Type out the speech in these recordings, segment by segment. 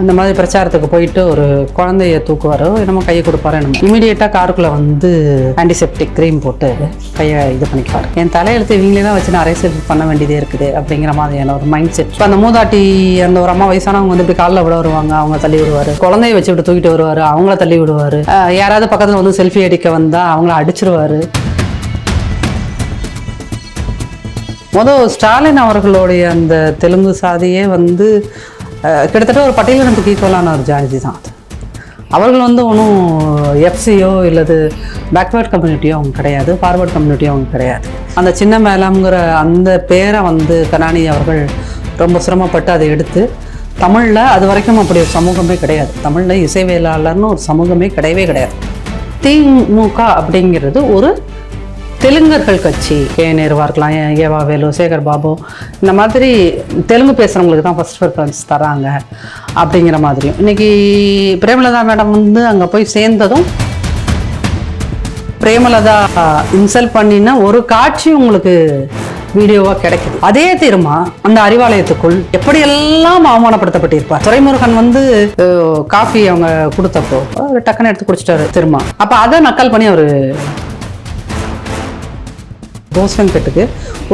இந்த மாதிரி பிரச்சாரத்துக்கு போயிட்டு ஒரு குழந்தைய தூக்குவாரோ என்னமோ கையை கொடுப்பாரோ என்னமோ இமீடியட்டாக காருக்குள்ளே வந்து ஆன்டிசெப்டிக் க்ரீம் போட்டு கையை இது பண்ணிக்குவார். என் தலையெழுத்து இவங்களே தான் வச்சு நான் அரசியல் பண்ண வேண்டியதே இருக்குது அப்படிங்கிற மாதிரியான ஒரு மைண்ட் செட். இப்போ அந்த மூதாட்டி அந்த ஒரு அம்மா வயசானவங்க வந்து இப்படி காலில் விட வருவாங்க, அவங்க தள்ளி விடுவார். குழந்தைய வச்சு இப்படி தூக்கிட்டு வருவார், அவங்கள தள்ளி விடுவார். யாராவது பக்கத்தில் வந்து செல்ஃபி அடிக்க வந்தால் அவங்கள அடிச்சிருவார். ஸ்டாலின் அவர்களுடைய அந்த தெலுங்கு சாதியே வந்து கிட்டத்தட்ட ஒரு பட்டியலினத்துக்கு ஈக்குவலான ஒரு ஜாதி தான் அது. அவர்கள் வந்து ஒன்றும் எஃப்சியோ இல்லது பேக்வேர்ட் கம்யூனிட்டியோ அவங்க கிடையாது, ஃபார்வர்ட் கம்யூனிட்டியோ அவங்க கிடையாது. அந்த சின்ன மேலாம்ங்கிற அந்த பேரை வந்து கருணாநிதி அவர்கள் ரொம்ப சிரமப்பட்டு அதை எடுத்து தமிழில் அது வரைக்கும் அப்படி ஒரு சமூகமே கிடையாது. தமிழில் இசைவேளாளர்னு ஒரு சமூகமே கிடையவே கிடையாது. திமுக அப்படிங்கிறது ஒரு தெலுங்கர்கள் கட்சி. கே நேருவா இருக்கலாம், ஏவா வேலு, சேகர் பாபு, இந்த மாதிரி தெலுங்கு பேசுகிறவங்களுக்கு தான் ஃபஸ்ட் ப்ரிஃபரன்ஸ் தராங்க அப்படிங்கிற மாதிரியும். இன்றைக்கி பிரேமலதா மேடம் வந்து அங்கே போய் சேர்ந்ததும் பிரேமலதா இன்சல்ட் பண்ணின ஒரு காட்சி உங்களுக்கு வீடியோவாக கிடைக்குது. அதே திரும்ப அந்த அறிவாலயத்துக்குள் எப்படியெல்லாம் அவமானப்படுத்தப்பட்டிருப்பார். துரைமுருகன் வந்து காஃபி அவங்க கொடுத்தப்போ டக்குன்னு எடுத்து குடிச்சிட்டாரு திரும்ப. அப்போ அதை நக்கல் பண்ணி அவர் போஸ்வெங்கட்டுக்கு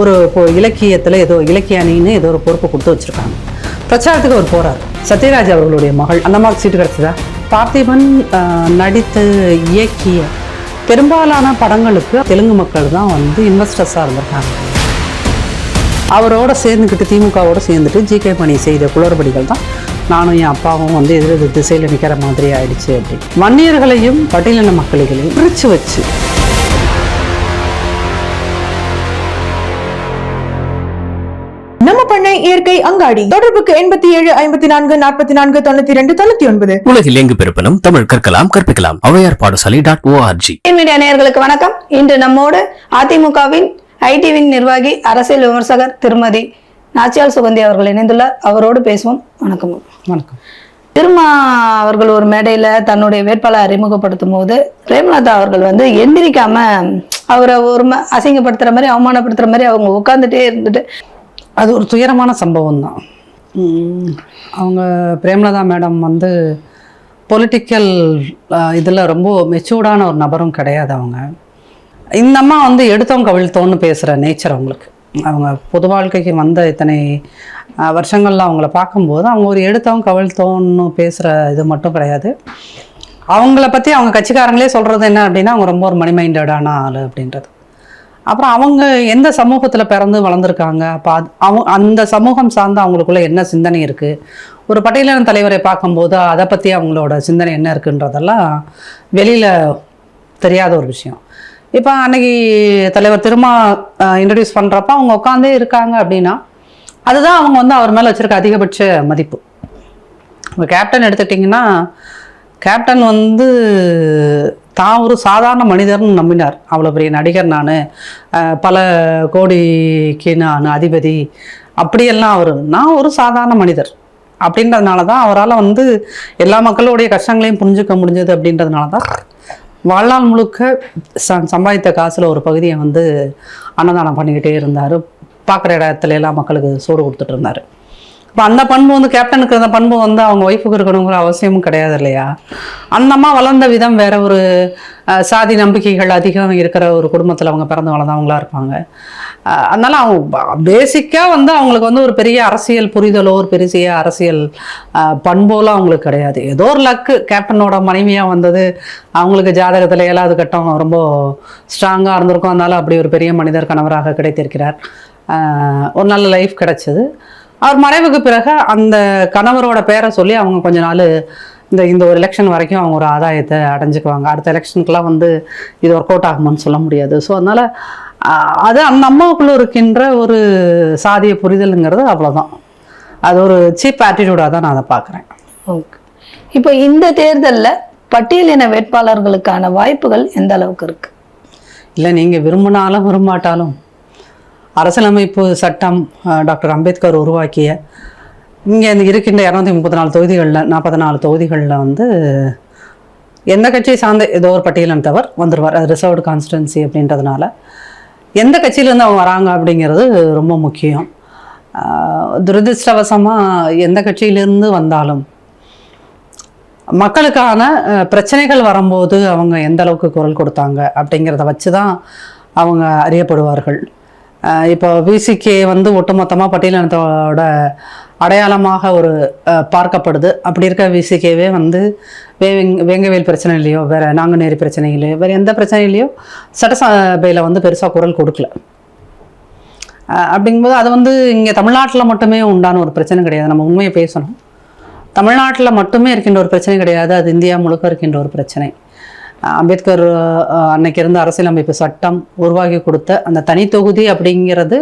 ஒரு இலக்கியத்தில் ஏதோ இலக்கிய அணின்னு ஏதோ ஒரு பொறுப்பை கொடுத்து வச்சுருக்காங்க. பிரச்சாரத்துக்கு அவர் போகிறார். சத்யராஜ் அவர்களுடைய மகள், அந்த மாதிரி சீட்டு கிடச்சிதா? பார்த்திபன் நடித்து இயக்கிய பெரும்பாலான படங்களுக்கு தெலுங்கு மக்கள் தான் வந்து இன்வெஸ்டர்ஸாக இருந்திருக்காங்க. அவரோட சேர்ந்துக்கிட்டு திமுகவோடு சேர்ந்துட்டு ஜிகே மணி செய்த குளறுபடிகள் தான் நானும் என் அப்பாவும் வந்து எதிர் திசையில் நிற்கிற மாதிரி ஆயிடுச்சு. அப்படி வன்னியர்களையும் பட்டியலின மக்களையும் பிரித்து வச்சு நம்ம பண்ணை இயற்கை அங்காடி. தொடர்புக்கு 87 54 44 92 99. உலகில் எங்கு பிறப்பினும் தமிழ் கற்கலாம், கற்பிக்கலாம். ஔவையார் பாடசாலை.org. மீடியா நேயர்களுக்கு வணக்கம். இன்று நம்மோடு அதிமுகவின் ஐடிவின் நிர்வாகி, அரசியல் விமர்சகர் திருமதி நாச்சியால் சுகந்தி அவர்கள் இணைந்துள்ளார். அவரோடு பேசுவோம். வணக்கம். வணக்கம். திருமா அவர்கள் ஒரு மேடையில தன்னுடைய வேட்பாளரை அறிமுகப்படுத்தும் போது பிரேமலதா அவர்கள் வந்து எந்திரிக்காம அவரை ஒரு அசிங்கப்படுத்துற மாதிரி, அவமானப்படுத்துற மாதிரி அவங்க உட்காந்துட்டே இருந்துட்டு, அது ஒரு துயரமான சம்பவம் தான். அவங்க பிரேமலதா மேடம் வந்து பொலிட்டிக்கல் இதில் ரொம்ப மெச்சூர்டான ஒரு நபரும் கிடையாது. அவங்க இந்த அம்மா வந்து எடுத்தவங்க கவிழ்த்தோன்னு பேசுகிற நேச்சர் அவங்களுக்கு. அவங்க பொது வாழ்க்கைக்கு வந்த இத்தனை வருஷங்களில் அவங்கள பார்க்கும்போது அவங்க ஒரு எடுத்தவங்க கவிழ்த்தோன்னு பேசுகிற இது மட்டும் கிடையாது. அவங்கள பற்றி அவங்க கட்சிக்காரங்களே சொல்கிறது என்ன அப்படின்னா, அவங்க ரொம்ப ஒரு மணி மைண்டடான ஆள் அப்படின்றது. அப்புறம் அவங்க எந்த சமூகத்தில் பிறந்து வளர்ந்துருக்காங்க, அப்போ அந்த சமூகம் சார்ந்து அவங்களுக்குள்ள என்ன சிந்தனை இருக்குது, ஒரு பட்டியலின தலைவரை பார்க்கும்போது அதை பற்றி அவங்களோட சிந்தனை என்ன இருக்குன்றதெல்லாம் வெளியில் தெரியாத ஒரு விஷயம். இப்போ அன்னைக்கு தலைவர் திருமா இன்ட்ரடியூஸ் பண்ணுறப்ப அவங்க உட்காந்தே இருக்காங்க அப்படின்னா அதுதான் அவங்க வந்து அவர் மேலே வச்சுருக்க அதிகபட்ச மதிப்பு. இப்போ கேப்டன் எடுத்துக்கிட்டிங்கன்னா, கேப்டன் வந்து தான் ஒரு சாதாரண மனிதர்னு நம்பினார். அவ்வளோ பெரிய நடிகர் நான், பல கோடிக்கு நான் அதிபதி, அப்படியெல்லாம் நான் ஒரு சாதாரண மனிதர் அப்படின்றதுனால தான் அவரால் வந்து எல்லா மக்களுடைய கஷ்டங்களையும் புரிஞ்சுக்க முடிஞ்சது. அப்படின்றதுனால தான் வாழ்நாள் முழுக்க சம்பாதித்த காசில் ஒரு பகுதியை வந்து அன்னதானம் பண்ணிக்கிட்டே இருந்தார். பார்க்குற இடத்துல எல்லாம் மக்களுக்கு சோறு கொடுத்துட்டு இருந்தார். இப்போ அந்த பண்பு வந்து கேப்டனுக்கு இருந்த பண்பு வந்து அவங்க ஒய்ஃபுக்கு இருக்கணுங்கிற அவசியமும் கிடையாது இல்லையா? அந்த அம்மா வளர்ந்த விதம் வேற, ஒரு சாதி நம்பிக்கைகள் அதிகம் இருக்கிற ஒரு குடும்பத்தில் அவங்க பிறந்து வளர்ந்தவங்களா இருப்பாங்க. அதனால அவங்க பேசிக்காக வந்து அவங்களுக்கு வந்து ஒரு பெரிய அரசியல் புரிதலோ ஒரு பெரிய அரசியல் பண்போலாம் அவங்களுக்கு கிடையாது. ஏதோ ஒரு லக்கு கேப்டனோட மனைவியாக வந்தது, அவங்களுக்கு ஜாதகத்தில் 7வது கட்டம் ரொம்ப ஸ்ட்ராங்காக இருந்திருக்கும். அதனால அப்படி ஒரு பெரிய மனிதர் கணவராக கிடைத்திருக்கிறார். ஒரு நல்ல லைஃப் கிடைச்சது. அவர் மறைவுக்கு பிறகு அந்த கணவரோட பேரை சொல்லி அவங்க கொஞ்ச நாள் இந்த ஒரு எலெக்ஷன் வரைக்கும் அவங்க ஒரு ஆதாயத்தை அடைஞ்சிக்குவாங்க. அடுத்த எலெக்ஷனுக்குலாம் வந்து இது ஒர்க் அவுட் ஆகுமான்னு சொல்ல முடியாது. ஸோ அதனால் அது அந்த அம்மாவுக்குள்ளே இருக்கின்ற ஒரு சாதிய புரிதலுங்கிறது அவ்வளோதான். அது ஒரு சீப் ஆட்டிடியூடாக தான் நான் அதை பார்க்குறேன். ஓகே. இப்போ இந்த தேர்தலில் பட்டியலின வேட்பாளர்களுக்கான வாய்ப்புகள் எந்த அளவுக்கு இருக்குது? இல்லை, நீங்கள் விரும்பினாலும் விரும்பாட்டாலும் அரசியலமைப்பு சட்டம் டாக்டர் அம்பேத்கர் உருவாக்கிய இங்கே இருக்கின்ற 234 தொகுதிகளில் 44 தொகுதிகளில் வந்து எந்த கட்சியை சார்ந்த ஏதோ ஒரு பட்டியலினத்தவர் வந்துடுவார். அது ரிசர்வ்டு கான்ஸ்டிடுவன்சி அப்படின்றதுனால எந்த கட்சியிலேருந்து அவங்க வராங்க அப்படிங்கிறது ரொம்ப முக்கியம். துரதிருஷ்டவசமாக எந்த கட்சியிலேருந்து வந்தாலும் மக்களுக்கான பிரச்சனைகள் வரும்போது அவங்க எந்த அளவுக்கு குரல் கொடுத்தாங்க அப்படிங்கிறத வச்சு தான் அவங்க அறியப்படுவார்கள். இப்போ விசிகே வந்து ஒட்டுமொத்தமாக பட்டியலினத்தோட அடையாளமாக ஒரு பார்க்கப்படுது. அப்படி இருக்க விசிகேவே வந்து வேங்கவேல் பிரச்சனையிலையோ வேறு நாங்குநேரி பிரச்சனையிலையோ வேறு எந்த பிரச்சனையிலையோ சட்டசபையில் வந்து பெருசாக குரல் கொடுக்கல. அப்படிங்கும்போது அது வந்து இங்கே தமிழ்நாட்டில் மட்டுமே உண்டான ஒரு பிரச்சனை கிடையாது. நம்ம உண்மையை பேசணும். தமிழ்நாட்டில் மட்டுமே இருக்கின்ற ஒரு பிரச்சனை கிடையாது, அது இந்தியா முழுக்க இருக்கின்ற ஒரு பிரச்சனை. அம்பேத்கர் அன்னைக்கு இருந்த அரசியலமைப்பு சட்டம் உருவாக்கி கொடுத்த அந்த தனி தொகுதி அப்படிங்கிறது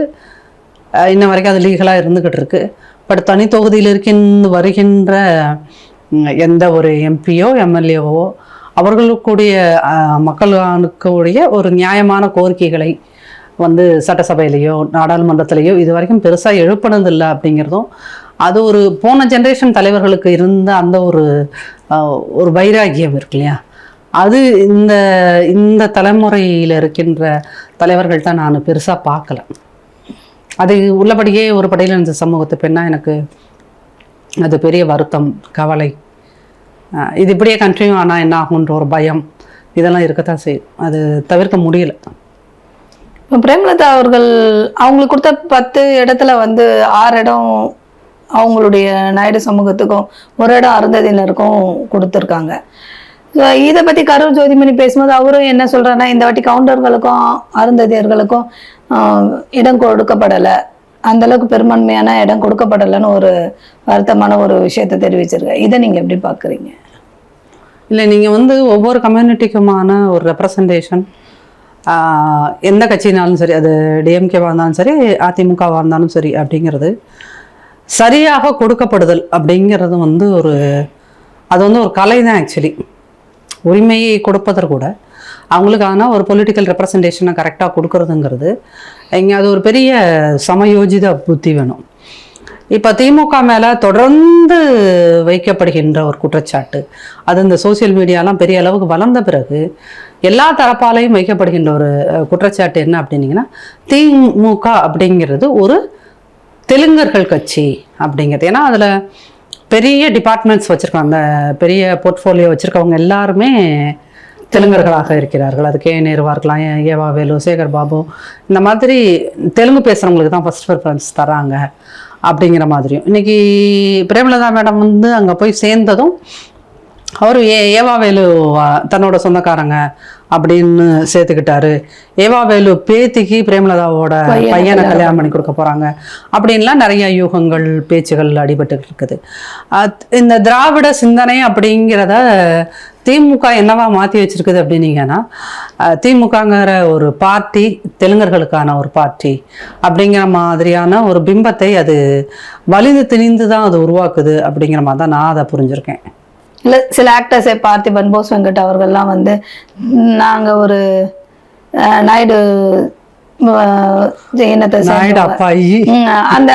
இன்ன வரைக்கும் அது லீகலாக இருந்துக்கிட்டு இருக்கு. பட் தனி தொகுதியில் வருகின்ற எந்த ஒரு எம்பியோ எம்எல்ஏவோ அவர்களுக்குடைய மக்களுக்குடைய ஒரு நியாயமான கோரிக்கைகளை வந்து சட்டசபையிலையோ நாடாளுமன்றத்திலேயோ இது வரைக்கும் பெருசாக எழுப்பினதில்லை அப்படிங்கிறதும் அது ஒரு போன ஜென்ரேஷன் தலைவர்களுக்கு இருந்த அந்த ஒரு வைராகியம் இருக்கு இல்லையா, அது இந்த தலைமுறையில் இருக்கின்ற தலைவர்கள் தான் நான் பெருசாக பார்க்கல. அது உள்ளபடியே ஒரு படையில் சமூகத்து பெண்ணா எனக்கு அது பெரிய வருத்தம், கவலை. இது இப்படியே கண்டினியூ ஆனால் என்ன ஆகுன்ற ஒரு பயம் இதெல்லாம் இருக்கத்தான் செய்யும். அது தவிர்க்க முடியல. இப்போ பிரேமலதா அவர்கள் அவங்களுக்கு கொடுத்த 10 இடத்துல வந்து 6 இடம் அவங்களுடைய நாயுடு சமூகத்துக்கும் 1 இடம் அருந்ததியினருக்கும் கொடுத்துருக்காங்க. இதை பற்றி கரூர் ஜோதிமணி பேசும்போது அவரும் என்ன சொல்கிறாருன்னா, இந்த வாட்டி கவுண்டர்களுக்கும் அருந்ததியர்களுக்கும் இடம் கொடுக்கப்படலை, அந்தளவுக்கு பெரும்பான்மையான இடம் கொடுக்கப்படலைன்னு ஒரு வருத்தமான ஒரு விஷயத்தை தெரிவிச்சிருக்கேன். இதை நீங்கள் எப்படி பார்க்குறீங்க? இல்லை, நீங்கள் வந்து ஒவ்வொரு கம்யூனிட்டிக்குமான ஒரு ரெப்ரசன்டேஷன் எந்த கட்சினாலும் சரி, அது டிஎம்கேவாக இருந்தாலும் சரி அதிமுகவாக இருந்தாலும் சரி அப்படிங்கிறது சரியாக கொடுக்கப்படுதல் அப்படிங்கிறது வந்து அது வந்து ஒரு கலை தான். ஆக்சுவலி உரிமையை கொடுப்பதற்கு கூட அவங்களுக்கான ஒரு பொலிட்டிக்கல் ரெப்ரசன்டேஷனை கரெக்டாக கொடுக்கறதுங்கிறது இங்கே அது ஒரு பெரிய சமயோஜித புத்தி வேணும். இப்போ திமுக மேலே தொடர்ந்து வைக்கப்படுகின்ற ஒரு குற்றச்சாட்டு, அது இந்த சோசியல் மீடியாலாம் பெரிய அளவுக்கு வளர்ந்த பிறகு எல்லா தரப்பாலையும் வைக்கப்படுகின்ற ஒரு குற்றச்சாட்டு என்ன அப்படின்னீங்கன்னா, திமுக அப்படிங்கிறது ஒரு தெலுங்கர்கள் கட்சி அப்படிங்கிறது. ஏன்னா அதில் பெரிய டிபார்ட்மெண்ட்ஸ் வச்சுருக்காங்க, அந்த பெரிய போர்ட்ஃபோலியோ வச்சுருக்கவங்க எல்லாருமே தெலுங்கர்களாக இருக்கிறார்கள். அது கே நேருவாக இருக்கலாம், ஏவா வேலு, சேகர் பாபு, இந்த மாதிரி தெலுங்கு பேசுகிறவங்களுக்கு தான் ஃபர்ஸ்ட் ப்ரிஃபரன்ஸ் தராங்க அப்படிங்கிற மாதிரியும். இன்றைக்கி பிரேமலதா மேடம் வந்து அங்கே போய் சேர்ந்ததும் அவர் ஏவா வேலு தன்னோட சொந்தக்காரங்க அப்படின்னு சேர்த்துக்கிட்டாரு. ஏவா வேலு பேத்திக்கு பிரேமலதாவோட பையனை கல்யாணம் பண்ணி கொடுக்க போகிறாங்க அப்படின்லாம் நிறைய யூகங்கள் பேச்சுகள் அடிபட்டு இருக்குது. இந்த திராவிட சிந்தனை அப்படிங்கிறத திமுக என்னவா மாற்றி வச்சிருக்குது அப்படின்னீங்கன்னா, திமுகங்கிற ஒரு பார்ட்டி தெலுங்கர்களுக்கான ஒரு பார்ட்டி அப்படிங்கிற மாதிரியான ஒரு பிம்பத்தை அது வலிந்து திணிந்து தான் அது உருவாக்குது அப்படிங்கிற மாதிரி தான் நான் அதை புரிஞ்சுருக்கேன். இல்லை, சில ஆக்டர்ஸே பார்த்திபன், போஸ் வெங்கட் அவர்கள்லாம் வந்து நாங்கள் ஒரு நாயுடு இனத்தை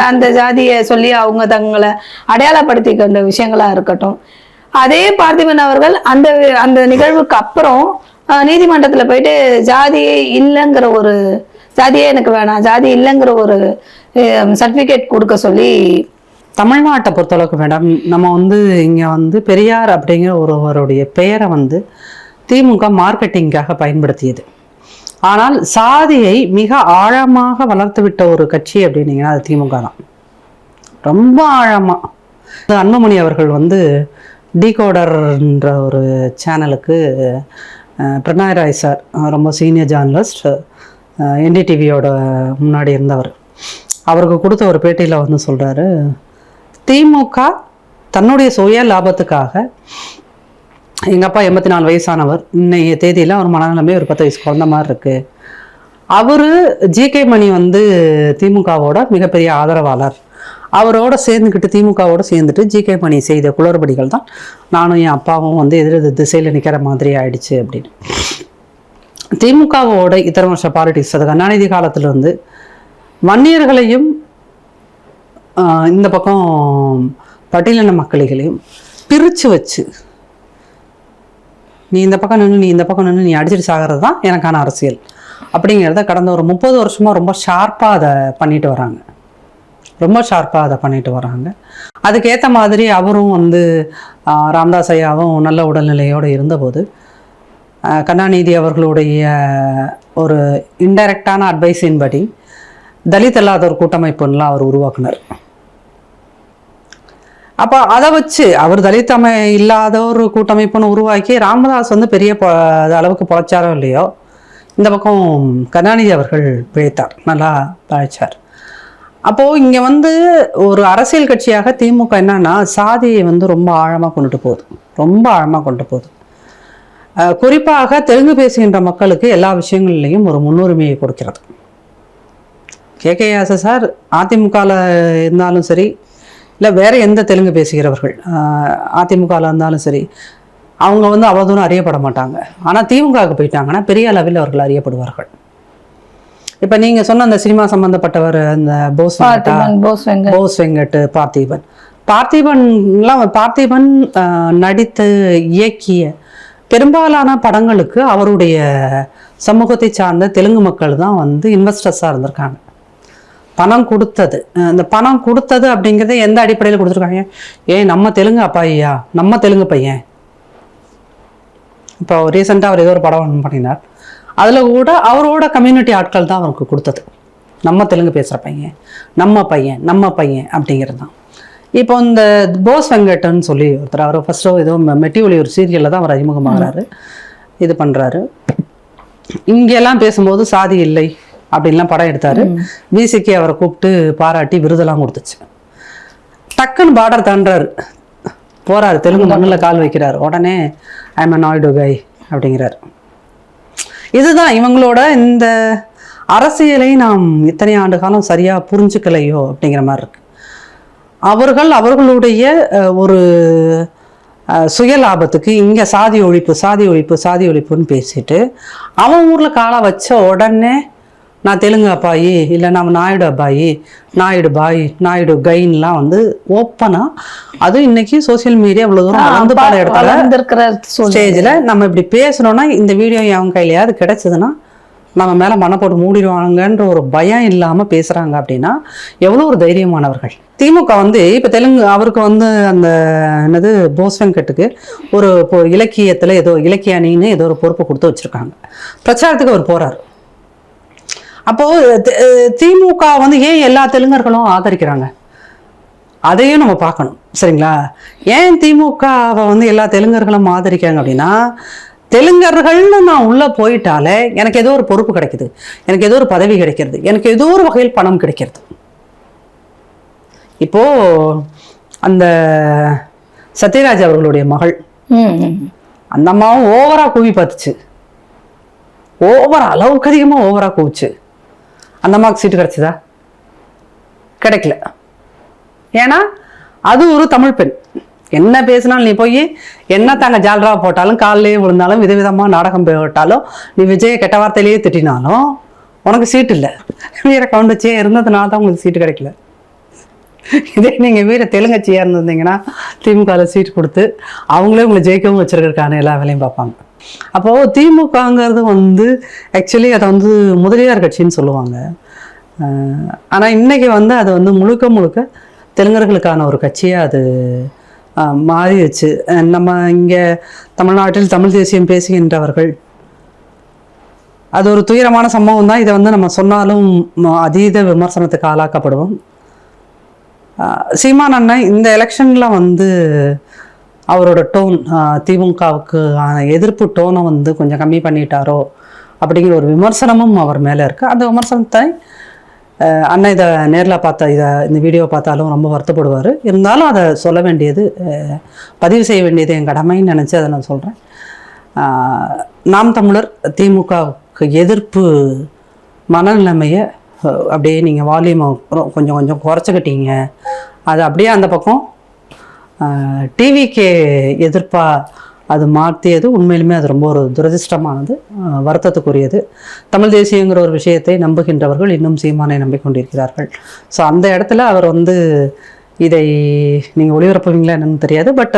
அந்த ஜாதியை சொல்லி அவங்க தங்களை அடையாளப்படுத்திக்கின்ற விஷயங்களா இருக்கட்டும். அதே பார்த்திபன் அவர்கள் அந்த நிகழ்வுக்கு அப்புறம் நீதிமன்றத்தில் போயிட்டு ஜாதியே இல்லைங்கிற ஒரு ஜாதியே எனக்கு வேணாம், ஜாதி இல்லைங்கிற ஒரு சர்டிஃபிகேட் கொடுக்க சொல்லி. தமிழ்நாட்டை பொறுத்தளவுக்கு மேடம், நம்ம வந்து இங்கே வந்து பெரியார் அப்படிங்கிற ஒருவருடைய பெயரை வந்து திமுக மார்க்கெட்டிங்காக பயன்படுத்தியது. ஆனால் சாதியை மிக ஆழமாக வளர்த்து விட்ட ஒரு கட்சி அப்படின்னீங்கன்னா அது திமுக தான், ரொம்ப ஆழமாக. அன்புமணி அவர்கள் வந்து டீகோடர்ன்ற ஒரு சேனலுக்கு பிரணாய் ராய் சார், ரொம்ப சீனியர் ஜேர்னலிஸ்ட், என்டிடிவியோட முன்னாடி இருந்தவர், அவருக்கு கொடுத்த ஒரு பேட்டியில் வந்து சொல்கிறாரு, திமுக தன்னுடைய சுய லாபத்துக்காக, எங்கள் அப்பா 84 வயசானவர், இன்னைய தேதியில் அவர் மனநிலைமை ஒரு 10 வயசு குழந்த மாதிரி இருக்குது. அவர் ஜிகே மணி வந்து திமுகவோட மிகப்பெரிய ஆதரவாளர், அவரோட சேர்ந்துக்கிட்டு திமுகவோட சேர்ந்துட்டு ஜிகே மணி செய்த குளறுபடிகள் தான் நானும் என் அப்பாவும் வந்து எதிர் திசையில் நிற்கிற மாதிரி ஆயிடுச்சு அப்படின்னு. திமுகவோட இத்தனை வருஷ பாலிடிக்ஸ், அது கருணாநிதி காலத்திலிருந்து வன்னியர்களையும் இந்த பக்கம் பட்டியலின மக்களையும் பிரித்து வச்சு, நீ இந்த பக்கம் நின்று நீ இந்த பக்கம் நின்று நீ அடிச்சிட்டு சாகிறது தான் எனக்கான அரசியல் அப்படிங்கிறத கடந்த ஒரு 30 வருஷமாக ரொம்ப ஷார்ப்பாக அதை பண்ணிட்டு வராங்க, ரொம்ப ஷார்ப்பாக அதை பண்ணிட்டு வராங்க. அதுக்கேற்ற மாதிரி அவரும் வந்து ராமதாஸ் ஐயாவும் நல்ல உடல்நிலையோடு இருந்தபோது கருணாநிதி அவர்களுடைய ஒரு இன்டைரக்டான அட்வைஸின்படி தலித் அல்லாதோர் கூட்டமைப்புன்னெலாம் அவர் உருவாக்குனார். அப்போ அதை வச்சு அவர் தலித் இல்லாத ஒரு கூட்டமைப்புன்னு உருவாக்கி ராமதாஸ் வந்து பெரிய அளவுக்கு பொழைச்சாரோ இல்லையோ, இந்த பக்கம் கருணாநிதி அவர்கள் பிழைத்தார், நல்லா பழைச்சார். அப்போது இங்கே வந்து ஒரு அரசியல் கட்சியாக திமுக என்னன்னா சாதியை வந்து ரொம்ப ஆழமாக கொண்டுட்டு போகுது, ரொம்ப ஆழமாக கொண்டு போகுது. குறிப்பாக தெலுங்கு பேசுகின்ற மக்களுக்கு எல்லா விஷயங்கள்லையும் ஒரு முன்னுரிமையை கொடுக்கிறது. கேகேஎஸ் சார் அதிமுகவில் இருந்தாலும் சரி, இல்லை வேறு எந்த தெலுங்கு பேசுகிறவர்கள் அதிமுகவில் இருந்தாலும் சரி, அவங்க வந்து அவ்வளோ தூரம் அறியப்பட மாட்டாங்க. ஆனால் திமுகவுக்கு போயிட்டாங்கன்னா பெரிய அளவில் அவர்கள் அறியப்படுவார்கள். இப்போ நீங்கள் சொன்ன அந்த சினிமா சம்மந்தப்பட்டவர், அந்த போஸ் வெங்கட், பார்த்திபன் நடித்து இயக்கிய பெரும்பாலான படங்களுக்கு அவருடைய சமூகத்தை சார்ந்த தெலுங்கு மக்கள் தான் வந்து இன்வெஸ்டர்ஸாக இருந்திருக்காங்க. பணம் கொடுத்தது, அந்த பணம் கொடுத்தது அப்படிங்கிறத எந்த அடிப்படையில் கொடுத்துருக்காங்க? நம்ம தெலுங்கு அப்பாயியா, நம்ம தெலுங்கு பையன். இப்போ ரீசெண்டாக அவர் ஏதோ ஒரு படம் பண்ணினார், அதில் கூட அவரோட கம்யூனிட்டி ஆட்கள் தான் அவருக்கு கொடுத்தது. நம்ம தெலுங்கு பேசுகிற பையன், நம்ம பையன் அப்படிங்கிறது தான். இப்போ இந்த போஸ் வெங்கட்னு சொல்லி ஒருத்தர், அவர் ஃபஸ்ட்டு ஏதோ மெட்டி ஒலி ஒரு சீரியலில் தான் அவர் அறிமுகமாகறாரு, இது பண்ணுறாரு. இங்கெல்லாம் பேசும்போது சாதி இல்லை அப்படின்லாம் படம் எடுத்தார். பிசிகே அவரை கூப்பிட்டு பாராட்டி விருதெல்லாம் கொடுத்துச்சு. டக்குன்னு பார்டர் தாண்டாரு, போகிறாரு, தெலுங்கு மண்ணில் கால் வைக்கிறார். உடனே ஐம் அ நாயுடு கை அப்படிங்கிறார். இதுதான் இவங்களோட இந்த அரசியலை நாம் இத்தனை ஆண்டு காலம் சரியாக புரிஞ்சுக்கலையோ அப்படிங்கிற மாதிரி இருக்கு. அவர்களுடைய ஒரு சுய லாபத்துக்கு இங்கே சாதி ஒழிப்புன்னு பேசிட்டு அவன் ஊரில் காலை வச்ச உடனே நான் தெலுங்கு அப்பாயி, இல்லை நம்ம நாயுடு அப்பாயி, நாயுடு கைன்லாம் வந்து ஓப்பனாக, அதுவும் இன்னைக்கு சோசியல் மீடியா இவ்வளோ தூரம் வளர்ந்து பல இடத்துல ஸ்டேஜில் நம்ம இப்படி பேசணும்னா இந்த வீடியோ அவங்க கையிலையாவது கிடைச்சதுன்னா நம்ம மேலே மன போட்டு மூடிடுவாங்கன்ற ஒரு பயம் இல்லாமல் பேசுகிறாங்க அப்படின்னா எவ்வளோ ஒரு தைரியமானவர்கள். திமுக வந்து இப்போ தெலுங்கு அவருக்கு வந்து அந்த என்னது போஸ் வெங்கட்டுக்கு ஒரு இலக்கியத்தில் ஏதோ இலக்கிய அணின்னு ஏதோ ஒரு பொறுப்பை கொடுத்து வச்சுருக்காங்க. பிரச்சாரத்துக்கு அவர் போகிறார். அப்போது திமுக வந்து ஏன் எல்லா தெலுங்கர்களும் ஆதரிக்கிறாங்க அதையும் நம்ம பார்க்கணும், சரிங்களா? ஏன் திமுகவை வந்து எல்லா தெலுங்கர்களும் ஆதரிக்கிறாங்க அப்படின்னா, தெலுங்கர்கள்னு நான் உள்ளே போயிட்டாலே எனக்கு ஏதோ ஒரு பொறுப்பு கிடைக்குது, எனக்கு ஏதோ ஒரு பதவி கிடைக்கிறது, எனக்கு ஏதோ ஒரு வகையில் பணம் கிடைக்கிறது. இப்போ அந்த சத்யராஜ் அவர்களுடைய மகள், அந்த அம்மாவும் ஓவரா கூவி பார்த்துச்சு, அளவுக்கு அதிகமாக ஓவரா கூவிச்சு. அந்த அம்மாவுக்கு சீட்டு கிடைச்சதா? கிடைக்கல. ஏன்னா அது ஒரு தமிழ் பெண். என்ன பேசினாலும் நீ போய் என்ன தாங்க ஜால்ரா போட்டாலும், காலிலேயே விழுந்தாலும், விதவிதமாக நாடகம் போட்டாலும், நீ விஜயை கெட்ட வார்த்தையிலேயே திட்டினாலும் உனக்கு சீட்டு இல்லை. வீர கவுண்டச்சியே இருந்ததுனால தான் உங்களுக்கு சீட்டு கிடைக்கல. இதே நீங்கள் வீர தெலுங்கச்சியாக இருந்திருந்தீங்கன்னா திமுகவில் சீட்டு கொடுத்து அவங்களே உங்களை ஜெயிக்கவும் வச்சிருக்கிறதுக்கான எல்லா வேலையும் பார்ப்பாங்க. அப்போது திமுகங்கிறது வந்து ஆக்சுவலி அதை வந்து முதலியார் கட்சின்னு சொல்லுவாங்க. ஆனால் இன்றைக்கி வந்து அது வந்து முழுக்க தெலுங்கர்களுக்கான ஒரு கட்சியாக அது மாறிடுச்சு. நம்ம இங்கே தமிழ்நாட்டில் தமிழ் தேசியம் பேசுகின்றவர்கள், அது ஒரு துயரமான சம்பவம் தான். இதை வந்து நம்ம சொன்னாலும் அதீத விமர்சனத்துக்கு ஆளாக்கப்படுவோம். சீமான் அண்ணன் இந்த எலெக்ஷனில் வந்து அவரோட டோன், திமுகவுக்கு எதிர்ப்பு டோனை வந்து கொஞ்சம் கம்மி பண்ணிட்டாரோ அப்படிங்கிற ஒரு விமர்சனமும் அவர் மேலே இருக்குது. அந்த விமர்சனத்தை அண்ணன் இதை நேரில் பார்த்தா, இந்த வீடியோ பார்த்தாலும் ரொம்ப வருத்தப்படுவார். இருந்தாலும் அதை சொல்ல வேண்டியது, பதிவு செய்ய வேண்டியது என் கடமைன்னு நினச்சி அதை நான் சொல்கிறேன். நாம் தமிழர் திமுகவுக்கு எதிர்ப்பு மனநிலைமையை அப்படியே நீங்கள் வால்யூமை கொஞ்சம் குறைச்சிக்கிட்டீங்க. அது அப்படியே அந்த பக்கம் டிவிக்கு எதிர்ப்பாக அது மாற்றியது உண்மையிலுமே அது ரொம்ப ஒரு துரதிர்ஷ்டமானது, வருத்தத்துக்குரியது. தமிழ் தேசியங்கிற ஒரு விஷயத்தை நம்புகின்றவர்கள் இன்னும் சீமானை நம்பிக்கொண்டிருக்கிறார்கள். ஸோ அந்த இடத்துல அவர் வந்து இதை நீங்கள் ஒளிபரப்புவீங்களா என்னன்னு தெரியாது, பட்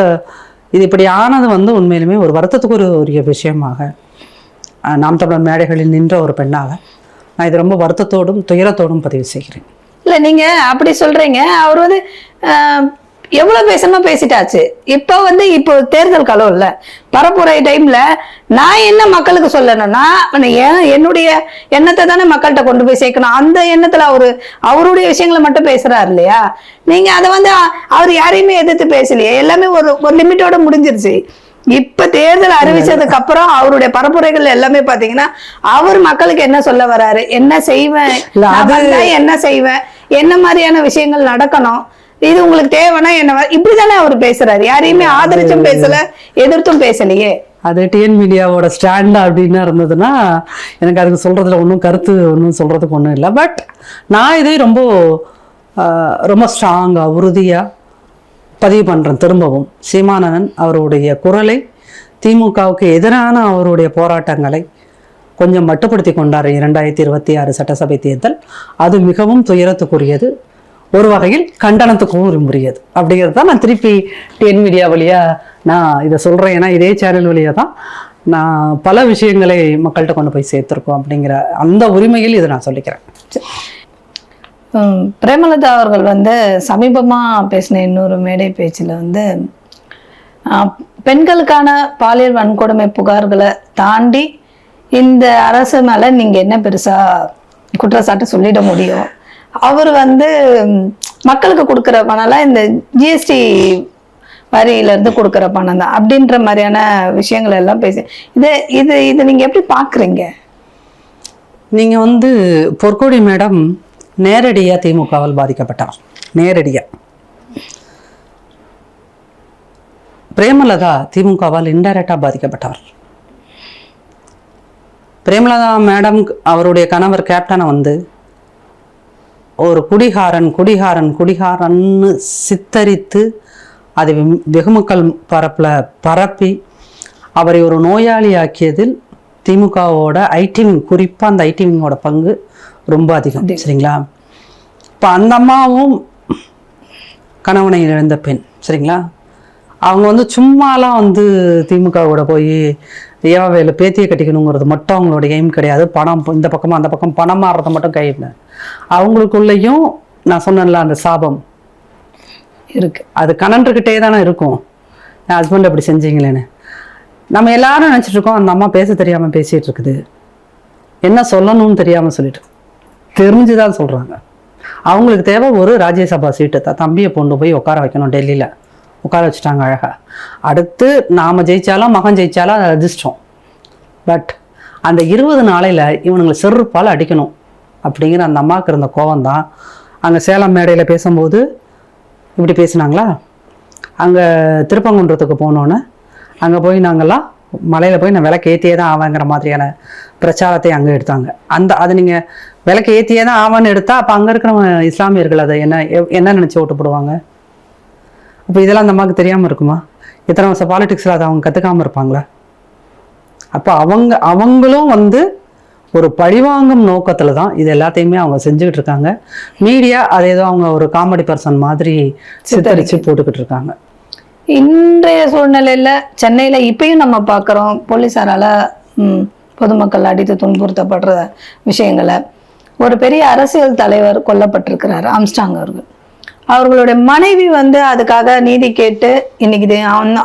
இது இப்படி ஆனது வந்து உண்மையிலுமே ஒரு வருத்தத்துக்குரிய விஷயமாக, நாம் தமிழர் மேடைகளில் நின்ற ஒரு பெண்ணாக நான் இது ரொம்ப வருத்தத்தோடும் துயரத்தோடும் பதிவு செய்கிறேன். இல்லை, நீங்கள் அப்படி சொல்கிறீங்க. அவர் வந்து எவ்வளவு பேசணுமோ பேசிட்டாச்சு. இப்போ தேர்தல் காலம் இல்ல, பரப்புரை டைம்ல நான் என்ன மக்களுக்கு சொல்லணும்னா என்னுடைய எண்ணத்தை தானே மக்கள்கிட்ட கொண்டு போய் சேர்க்கணும். அந்த எண்ணத்துல அவருடைய விஷயங்களை மட்டும் பேசுறாரு இல்லையா. நீங்க அதை அவர் யாரையுமே எதிர்த்து பேசலையே, எல்லாமே ஒரு லிமிட்டோட முடிஞ்சிருச்சு. இப்ப தேர்தல் அறிவிச்சதுக்கு அப்புறம் அவருடைய பரப்புரைகள் எல்லாமே பாத்தீங்கன்னா அவர் மக்களுக்கு என்ன சொல்ல வராரு, என்ன செய்வேன், என்ன செய்வேன், என்ன மாதிரியான விஷயங்கள் நடக்கணும், இது உங்களுக்கு தேவைன்னா என்ன, இப்படிதானே அவர் பேசுறாரு. யாரையுமே ஆதரிச்சும் பேசல, எதிர்த்தும் பேசலையே. அது டிஎன் மீடியாவோட ஸ்டாண்ட் அப்படின்னு இருந்ததுன்னா எனக்கு அதுக்கு சொல்றதுல கருத்து சொல்றதுக்கு ஒன்றும் இல்லை. பட் நான் இதை ரொம்ப ஸ்ட்ராங்காக உறுதியாக பதிவு பண்ணுறேன். திரும்பவும் சீமானந்தன் அவருடைய குரலை, திமுகவுக்கு எதிரான அவருடைய போராட்டங்களை கொஞ்சம் மட்டுப்படுத்தி கொண்டார் 2026 சட்டசபை தேர்தல். அது மிகவும் துயரத்துக்குரியது, ஒரு வகையில் கண்டனத்துக்கும் உரியது. அப்படிங்கிறது தான் நான் திருப்பி டிஎன் மீடியா வழியாக நான் இதை சொல்கிறேன். ஏன்னா இதே சேனல் வழியாக தான் நான் பல விஷயங்களை மக்கள்கிட்ட கொண்டு போய் சேர்த்துருக்கோம். அப்படிங்கிற அந்த உரிமையில் இதை நான் சொல்லிக்கிறேன். பிரேமலதா அவர்கள் சமீபமா பேசின இன்னொரு மேடை பேச்சுல பெண்களுக்கான பாலியல் வன்கொடுமை புகார்களை தாண்டி இந்த அரசு மேல நீங்க என்ன பெருசா குற்றச்சாட்டு சொல்லிட முடியும், அவர் மக்களுக்கு கொடுக்குற பணம்லாம் இந்த ஜிஎஸ்டி வரியில இருந்து கொடுக்குற பணம் தான் அப்படின்ற மாதிரியான விஷயங்கள் எல்லாம் பேசி இது நீங்க எப்படி பாக்குறீங்க? நீங்க பொற்கொடி மேடம் நேரடியாக திமுகவால் பாதிக்கப்பட்டார். நேரடியாக. பிரேமலதா திமுகவால் இன்டைரக்டா பாதிக்கப்பட்டார். பிரேமலதா மேடம் அவருடைய கணவர் கேப்டனை ஒரு குடிகாரன்னு சித்தரித்து அதை வெகுமக்கள் பரப்பி அவரை ஒரு நோயாளி ஆக்கியதில் திமுகவோட ஐடிவிங், குறிப்பாக அந்த ஐடிவிங்கோட பங்கு ரொம்ப அதிகம். சரிங்களா? இப்போ அந்த அம்மாவும் கணவனை இழந்த பெண். சரிங்களா? அவங்க சும்மாலாம் திமுகவோட போய் ஏவாவேல பேத்தியை கட்டிக்கணுங்கிறது மட்டும் அவங்களோட எய்ம் கிடையாது. பணம் இந்த பக்கமாக அந்த பக்கம் பணம் மாறுறதை மட்டும் கையில் அவங்களுக்குள்ளேயும் நான் சொன்னேன்ல அந்த சாபம் இருக்கு. அது கணன்றுக்கிட்டே தானே இருக்கும். என் ஹஸ்பண்ட் அப்படி செஞ்சீங்களேன்னு நம்ம எல்லாரும் நினச்சிட்டு இருக்கோம். அந்த அம்மா பேச தெரியாமல் பேசிகிட்டு இருக்குது, என்ன சொல்லணும்னு தெரியாமல் சொல்லிட்டு தெரிஞ்சுதான் சொல்கிறாங்க. அவங்களுக்கு தேவை ஒரு ராஜ்யசபா சீட்டு தான். தம்பியை கொண்டு போய் உட்கார வைக்கணும், டெல்லியில் உட்கார வச்சுட்டாங்க அழகாக. அடுத்து நாம் ஜெயித்தாலும் மகன் ஜெயித்தாலும் அதை அதிர்ஷ்டம். பட் அந்த 20 நாளையில் இவனுங்களை செருப்பால் அடிக்கணும் அப்படிங்கிற அந்த அம்மாவுக்கு இருந்த கோவம் தான். அங்கே சேலம் மேடையில் பேசும்போது இப்படி பேசினாங்களா, அங்கே திருப்பங்குன்றத்துக்கு போனோன்னு அங்கே போய் நாங்கள்லாம் மலையில் போய் நான் விளக்கு ஏற்றியே தான் ஆவேங்கிற மாதிரியான பிரச்சாரத்தை அங்கே எடுத்தாங்க. அதை நீங்கள் விளக்கு ஏற்றியே தான் ஆவான்னு எடுத்தால் அப்போ அங்கே இருக்கிறவங்க இஸ்லாமியர்கள் அதை என்ன நினச்சி ஓட்டு போடுவாங்க? அப்போ இதெல்லாம் அந்த அம்மாவுக்கு தெரியாமல் இருக்குமா? இத்தனை வருஷம் பாலிடிக்ஸில் அதை அவங்க கற்றுக்காமல் இருப்பாங்களா? அப்போ அவங்களும் ஒரு பழிவாங்கும் நோக்கத்தில் தான் இது எல்லாத்தையுமே அவங்க செஞ்சுக்கிட்டு இருக்காங்க. மீடியா அதை ஏதோ அவங்க ஒரு காமெடி பர்சன் மாதிரி சித்தரித்து போட்டுக்கிட்டு இருக்காங்க. இன்றைய சூழ்நிலையில சென்னையில இப்பயும் நம்ம பார்க்குறோம், போலீஸாரால பொதுமக்கள் அடித்து துன்புறுத்தப்படுற விஷயங்களை. ஒரு பெரிய அரசியல் தலைவர் கொல்லப்பட்டிருக்கிறார், ஆம்ஸ்ட்ராங் அவர்கள். அவர்களுடைய மனைவி அதுக்காக நீதி கேட்டு இன்னைக்கு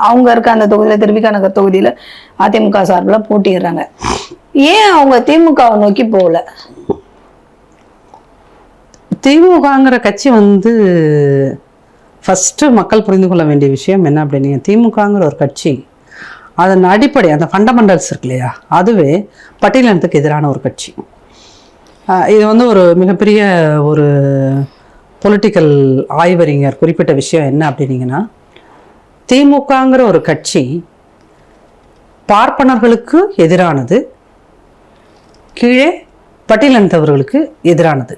அவங்க இருக்க அந்த தொகுதியில, திருவிக நகர் தொகுதியில அதிமுக சார்பில் போட்டிடுறாங்க. ஏன் அவங்க திமுகவை நோக்கி போகல? திமுகங்கிற கட்சி ஃபஸ்ட்டு மக்கள் புரிந்து கொள்ள வேண்டிய விஷயம் என்ன அப்படின்னு, திமுகங்கிற ஒரு கட்சி அதன் அடிப்படை அந்த ஃபண்டமெண்டல்ஸ் இருக்கு இல்லையா, அதுவே பட்டியலினத்துக்கு எதிரான ஒரு கட்சி. இது ஒரு மிகப்பெரிய ஒரு பொலிட்டிக்கல் ஆய்வறிஞர் குறிப்பிட்ட விஷயம் என்ன அப்படின்னீங்கன்னா, திமுகங்கிற ஒரு கட்சி பார்ப்பனர்களுக்கு எதிரானது, கீழே பட்டியலினத்தவர்களுக்கு எதிரானது.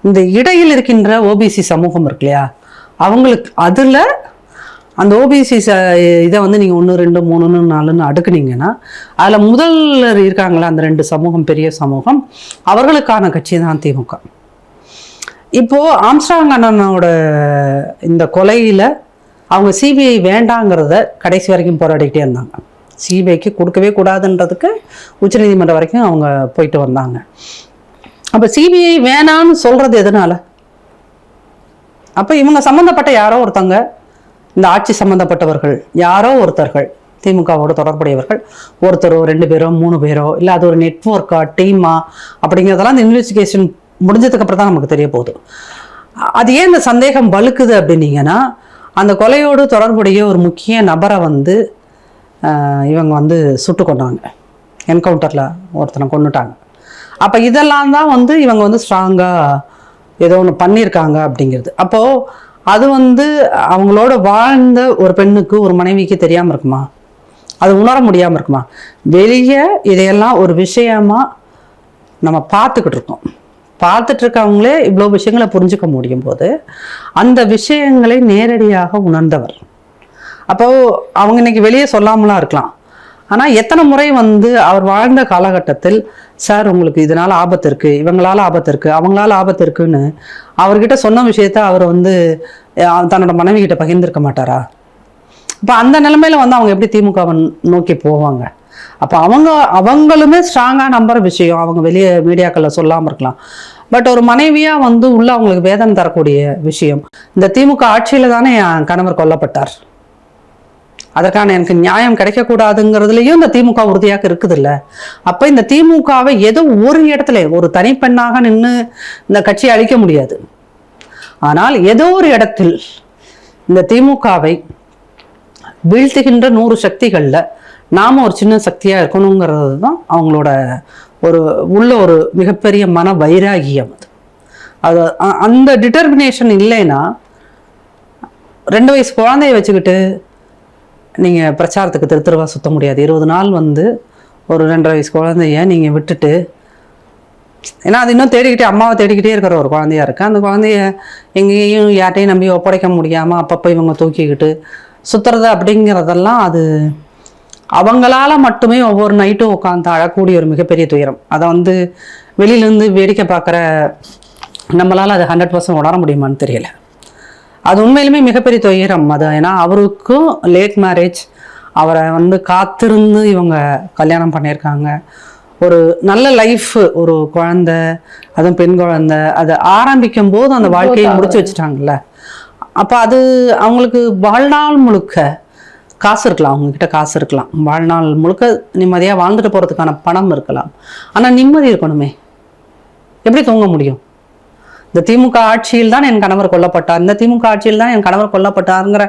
இந்த இடையில் இருக்கின்ற ஓபிசி சமூகம் இருக்கு இல்லையா, அவங்களுக்கு அதில் அந்த ஓபிசி இதை நீங்கள் 1, 2, 3, 4 அடுக்குனீங்கன்னா அதில் முதல்ல இருக்காங்களா அந்த 2 சமூகம், பெரிய சமூகம், அவர்களுக்கான கட்சி தான் திமுக. இப்போது ஆம்ஸ்ட்ராங் அண்ணனோட இந்த கொலையில் அவங்க சிபிஐ வேண்டாங்கிறத கடைசி வரைக்கும் போராடிக்கிட்டே இருந்தாங்க. சிபிஐக்கு கொடுக்கவே கூடாதுன்றதுக்கு உச்சநீதிமன்றம் வரைக்கும் அவங்க போயிட்டு வந்தாங்க. அப்போ சிபிஐ வேணான்னு சொல்கிறது எதனால? அப்போ இவங்க சம்மந்தப்பட்ட யாரோ ஒருத்தங்க இந்த ஆட்சி சம்பந்தப்பட்டவர்கள் யாரோ ஒருத்தர்கள் திமுகவோட தொடர்புடையவர்கள் ஒருத்தரோ 2 பேரோ 3 பேரோ இல்லை அது ஒரு நெட்வொர்க்கா டீமா அப்படிங்கிறதெல்லாம் இந்த இன்வெஸ்டிகேஷன் முடிஞ்சதுக்கு அப்புறம் தான் நமக்கு தெரிய போகுது. அது ஏன் இந்த சந்தேகம் வலுக்குது அப்படின்னீங்கன்னா, அந்த கொலையோடு தொடர்புடைய ஒரு முக்கிய நபரை வந்து இவங்க வந்து சுட்டு கொண்டாங்க, என்கவுண்டரில் ஒருத்தனை கொண்டுட்டாங்க. அப்போ இதெல்லாம் தான் வந்து இவங்க வந்து ஸ்ட்ராங்காக ஏதோ ஒன்று பண்ணியிருக்காங்க அப்படிங்கிறது. அப்போது அது வந்து அவங்களோட வாழ்ந்த ஒரு பெண்ணுக்கு ஒரு மனைவிக்கு தெரியாமல் இருக்குமா? அது உணர முடியாமல் இருக்குமா? வெளியே இதையெல்லாம் ஒரு விஷயமா நம்ம பார்த்துக்கிட்டு இருக்கோம். பார்த்துட்டு இருக்கவங்களே இவ்வளோ விஷயங்களை புரிஞ்சுக்க முடியும் போது அந்த விஷயங்களை நேரடியாக உணர்ந்தவர். அப்போது அவங்க இன்னைக்கு வெளியே சொல்லாமலாம் இருக்கலாம். ஆனால் எத்தனை முறை வந்து அவர் வாழ்ந்த காலகட்டத்தில் சார் உங்களுக்கு இதனால் ஆபத்து இருக்குது, இவங்களால் ஆபத்து இருக்குது, அவங்களால ஆபத்து இருக்குன்னு அவர்கிட்ட சொன்ன விஷயத்த அவர் வந்து தன்னோட மனைவி கிட்ட பகிர்ந்திருக்க மாட்டாரா? இப்போ அந்த நிலைமையில வந்து அவங்க எப்படி திமுகவை நோக்கி போவாங்க? அப்போ அவங்களுமே ஸ்ட்ராங்காக நம்புற விஷயம் அவங்க வெளியே மீடியாக்களில் சொல்லாமல் இருக்கலாம். பட் ஒரு மனைவியாக வந்து உள்ள அவங்களுக்கு வேதனை தரக்கூடிய விஷயம், இந்த திமுக ஆட்சியில் தானே என் கணவர் கொல்லப்பட்டார், அதற்கான எனக்கு நியாயம் கிடைக்கக்கூடாதுங்கிறதுலையும் இந்த திமுக உறுதியாக இருக்குது இல்லை? அப்போ இந்த திமுகவை ஏதோ ஒரு இடத்துல ஒரு தனிப்பெண்ணாக நின்று இந்த கட்சியை அழிக்க முடியாது. ஆனால் ஏதோ ஒரு இடத்தில் இந்த திமுகவை வீழ்த்துகின்ற 100 சக்திகளில் நாம் ஒரு சின்ன சக்தியாக இருக்கணுங்கிறது தான் அவங்களோட ஒரு மிகப்பெரிய மன வைராகியம். அது அந்த டிட்டர்மினேஷன் இல்லைன்னா 2 வயசு குழந்தைய வச்சுக்கிட்டு நீங்கள் பிரச்சாரத்துக்கு தெருவா சுத்த முடியாது. 20 நாள் வந்து ஒரு 2.5 வயசு குழந்தைய நீங்கள் விட்டுட்டு, ஏன்னா அது இன்னும் தேடிக்கிட்டே அம்மாவை தேடிக்கிட்டே இருக்கிற ஒரு குழந்தையா இருக்குது. அந்த குழந்தைய எங்கேயும் யார்ட்டையும் நம்பி ஒப்படைக்க முடியாமல் அப்பப்போ இவங்க தூக்கிக்கிட்டு சுற்றுறது அப்படிங்கிறதெல்லாம் அது அவங்களால மட்டுமே ஒவ்வொரு நைட்டும் உட்காந்து அழக்கூடிய ஒரு மிகப்பெரிய துயரம். அதை வந்து வெளியிலேருந்து வேடிக்கை பார்க்குற நம்மளால் அது 100% உணர முடியுமான்னு தெரியல. அது உண்மையிலுமே மிகப்பெரிய துயரம் அது. ஏன்னா அவருக்கும் லேட் மேரேஜ், அவரை வந்து காத்திருந்து இவங்க கல்யாணம் பண்ணியிருக்காங்க. ஒரு நல்ல லைஃப், ஒரு குழந்தை, அதுவும் பெண் குழந்தை, அது ஆரம்பிக்கும் போது அந்த வாழ்க்கையை முடிச்சு வச்சுட்டாங்கல்ல. அப்போ அது அவங்களுக்கு வாழ்நாள் முழுக்க காசு இருக்கலாம், அவங்கக்கிட்ட காசு இருக்கலாம், வாழ்நாள் முழுக்க நிம்மதியாக வாழ்ந்துட்டு போகிறதுக்கான பணம் இருக்கலாம். ஆனால் நிம்மதி இருக்கணுமே, எப்படி தூங்க முடியும்? இந்த திமுக ஆட்சியில் தான் என் கணவர் கொல்லப்பட்டார், இந்த திமுக ஆட்சியில் தான் என் கணவர் கொல்லப்பட்டாருங்கிற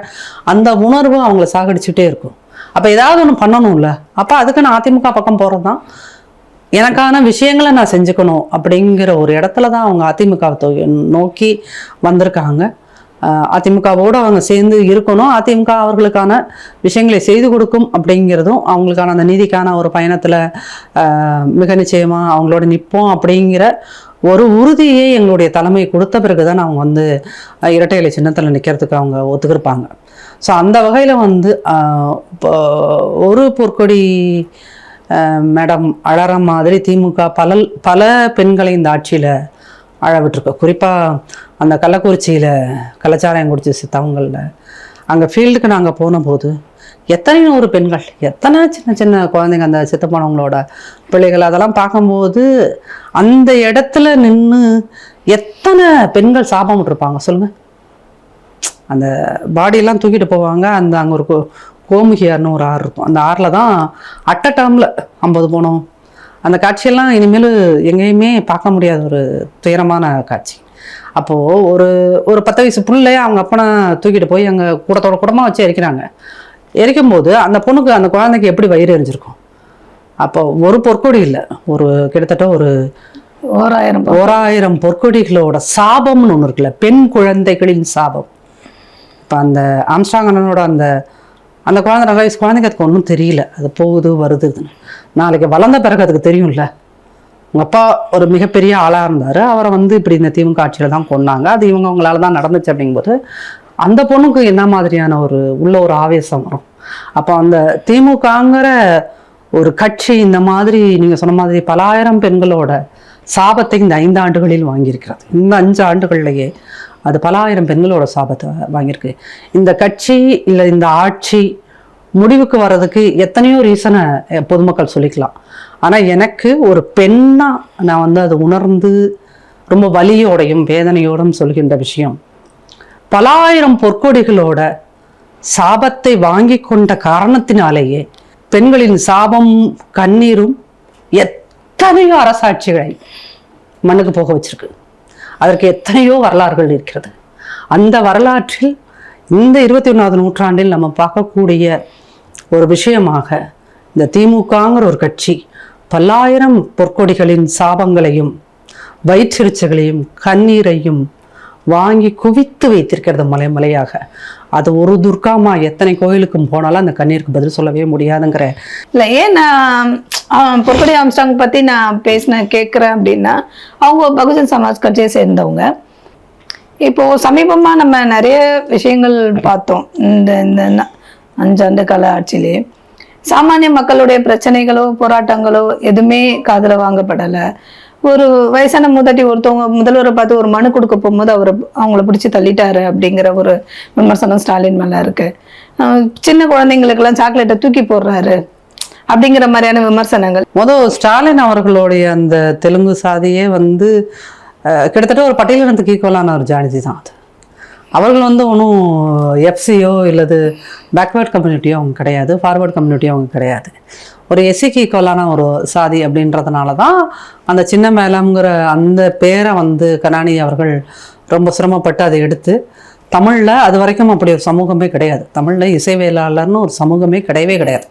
அந்த உணர்வு அவங்கள சாகடிச்சுட்டே இருக்கும். அப்போ ஏதாவது ஒன்று பண்ணணும்ல. அப்போ அதுக்கு நான் அதிமுக பக்கம் போகிறது தான், எனக்கான விஷயங்களை நான் செஞ்சுக்கணும் அப்படிங்கிற ஒரு இடத்துல தான் அவங்க அதிமுகவை நோக்கி வந்திருக்காங்க. அதிமுகவோடு அவங்க சேர்ந்து இருக்கணும், அதிமுக அவர்களுக்கான விஷயங்களை செய்து கொடுக்கும் அப்படிங்கிறதும், அவங்களுக்கான அந்த நீதிக்கான ஒரு பயணத்தில் மிக நிச்சயமாக அவங்களோட நிற்போம் அப்படிங்கிற ஒரு உறுதியை எங்களுடைய தலைமை கொடுத்த பிறகு தான் அவங்க வந்து இரட்டை இலை சின்னத்தில் நிற்கிறதுக்கு அவங்க ஒத்துக்கிருப்பாங்க. ஸோ அந்த வகையில் வந்து ஒரு பொற்கொடி மேடம் அழற மாதிரி திமுக பல பெண்களை இந்த ஆட்சியில் அழ விட்டுருக்கு. குறிப்பாக அந்த கள்ளக்குறிச்சியில் கள்ளச்சாராயம் குடிச்சு சித்தவங்களில் அங்கே ஃபீல்டுக்கு நாங்கள் போன போது எத்தனை 100 பெண்கள், எத்தனை சின்ன சின்ன குழந்தைங்க, அந்த செத்து போனவங்களோட பிள்ளைகள், அதெல்லாம் பார்க்கும்போது அந்த இடத்துல நின்று எத்தனை பெண்கள் சாபம் விட்டுருப்பாங்க சொல்லுங்கள். அந்த பாடியெல்லாம் தூக்கிட்டு போவாங்க. அங்கே ஒரு கோமுகியார்னு ஒரு ஆறு இருக்கும், அந்த ஆறில் தான் அட் அ டைமில் 50 போனோம். அந்த காட்சியெல்லாம் இனிமேல் எங்கேயுமே பார்க்க முடியாத ஒரு துயரமான காட்சி. அப்போது ஒரு 10 வயசு பிள்ளைய அவங்க அப்பனை தூக்கிட்டு போய் அங்கே கூடமாக வச்சு எரிக்கிறாங்க. எரிக்கும்போது அந்த பொண்ணுக்கு, அந்த குழந்தைக்கு எப்படி வயிறு எரிஞ்சிருக்கும்? அப்போ ஒரு பொற்கொடி இல்லை, ஒரு கிட்டத்தட்ட ஒரு 1000 பொற்கொடிகளோட சாபம்னு ஒன்று இருக்குல்ல, பெண் குழந்தைகளின் சாபம். இப்போ அந்த ஆம்ஸ்ட்ராங் அண்ணனோட அந்த குழந்தை 2 வயசு குழந்தைக்கு அதுக்கு ஒன்றும் தெரியல, அது போகுது வருதுன்னு. நாளைக்கு வளர்ந்த பிறகு அதுக்கு தெரியும்ல. உங்கள் அப்பா ஒரு மிகப்பெரிய ஆளாக இருந்தார், அவரை வந்து இப்படி இந்த திமுக ஆட்சியில் தான் கொண்டாங்க, அது அவங்களால தான் நடந்துச்சு அப்படிங்கும்போது அந்த பொண்ணுக்கு என்ன மாதிரியான உள்ள ஒரு ஆவேசம் வரும். அப்போ அந்த திமுகங்கிற ஒரு கட்சி இந்த மாதிரி நீங்கள் சொன்ன மாதிரி பல ஆயிரம் பெண்களோட சாபத்தை இந்த 5 ஆண்டுகளில் வாங்கியிருக்கிறது. இந்த 5 ஆண்டுகள்லையே அது பல ஆயிரம் பெண்களோட சாபத்தை வாங்கியிருக்கு. இந்த கட்சி இல்லை இந்த ஆட்சி முடிவுக்கு வர்றதுக்கு எத்தனையோ ரீசனை பொதுமக்கள் சொல்லிக்கலாம். ஆனால் எனக்கு ஒரு பெண்ணாக நான் வந்து அதை உணர்ந்து ரொம்ப வலியோடையும் வேதனையோடும் சொல்கின்ற விஷயம், பல ஆயிரம் பொற்கொடிகளோட சாபத்தை வாங்கி கொண்ட காரணத்தினாலேயே பெண்களின் சாபம் கண்ணீரும் எத்தனையோ அரசாட்சிகளை மண்ணுக்கு போக வச்சிருக்கு. அதற்கு எத்தனையோ வரலாறுகள் இருக்கிறது. அந்த வரலாற்றில் இந்த 21வது நூற்றாண்டில் நம்ம பார்க்கக்கூடிய ஒரு விஷயமாக இந்த திமுகங்கிற ஒரு கட்சி பல்லாயிரம் பொற்கொடிகளின் சாபங்களையும் வயிற்றெரிச்சல்களையும் கண்ணீரையும் வாங்கி குவித்து வைத்திருக்கிறது மலையாக. அது ஒரு துர்காமா எத்தனை கோயிலுக்கும் போனாலும் அந்த கண்ணீருக்கு பதில் சொல்லவே முடியாதுங்கிற. இல்லை, ஏன் நான் பொற்கொடி ஆம்ஸ்ட்ராங் பற்றி நான் கேட்குறேன் அப்படின்னா, அவங்க பகுஜன் சமாஜ் கட்சியை சேர்ந்தவங்க. இப்போ சமீபமாக நம்ம நிறைய விஷயங்கள் பார்த்தோம். இந்த 5 ஆண்டு கால ஆட்சியிலே சாமானிய மக்களுடைய பிரச்சனைகளோ போராட்டங்களோ எதுவுமே காதுல வாங்கப்படலை. ஒரு வயசான மூதாட்டி ஒருத்தவங்க முதல்வரை பார்த்து ஒரு மனு கொடுக்க போகும்போது அவங்கள பிடிச்சி தள்ளிட்டாரு அப்படிங்கிற ஒரு விமர்சனம் ஸ்டாலின் மேல இருக்கு. சின்ன குழந்தைங்களுக்கெல்லாம் சாக்லேட்டை தூக்கி போடுறாரு அப்படிங்கிற மாதிரியான விமர்சனங்கள். ஸ்டாலின் அவர்களுடைய அந்த தெலுங்கு சாதியே வந்து கிட்டத்தட்ட ஒரு பட்டியலினத்துக்கு ஈக்குவலான ஒரு ஜாதி தான் அது. அவர்கள் வந்து ஒன்றும் எஃப்சியோ இல்லது பேக்வேர்ட் கம்யூனிட்டியோ அவங்க கிடையாது, ஃபார்வர்ட் கம்யூனிட்டியோ அவங்க கிடையாது. ஒரு எஸ்சிக்கு ஈக்குவலான ஒரு சாதி அப்படின்றதுனால தான் அந்த சின்ன மேளம்ங்கிற அந்த பேரை வந்து கருணாநிதி அவர்கள் ரொம்ப சிரமப்பட்டு அதை எடுத்து தமிழில் அது வரைக்கும் அப்படி ஒரு சமூகமே கிடையாது. தமிழில் இசைவேளாளர்னு ஒரு சமூகமே கிடையவே கிடையாது.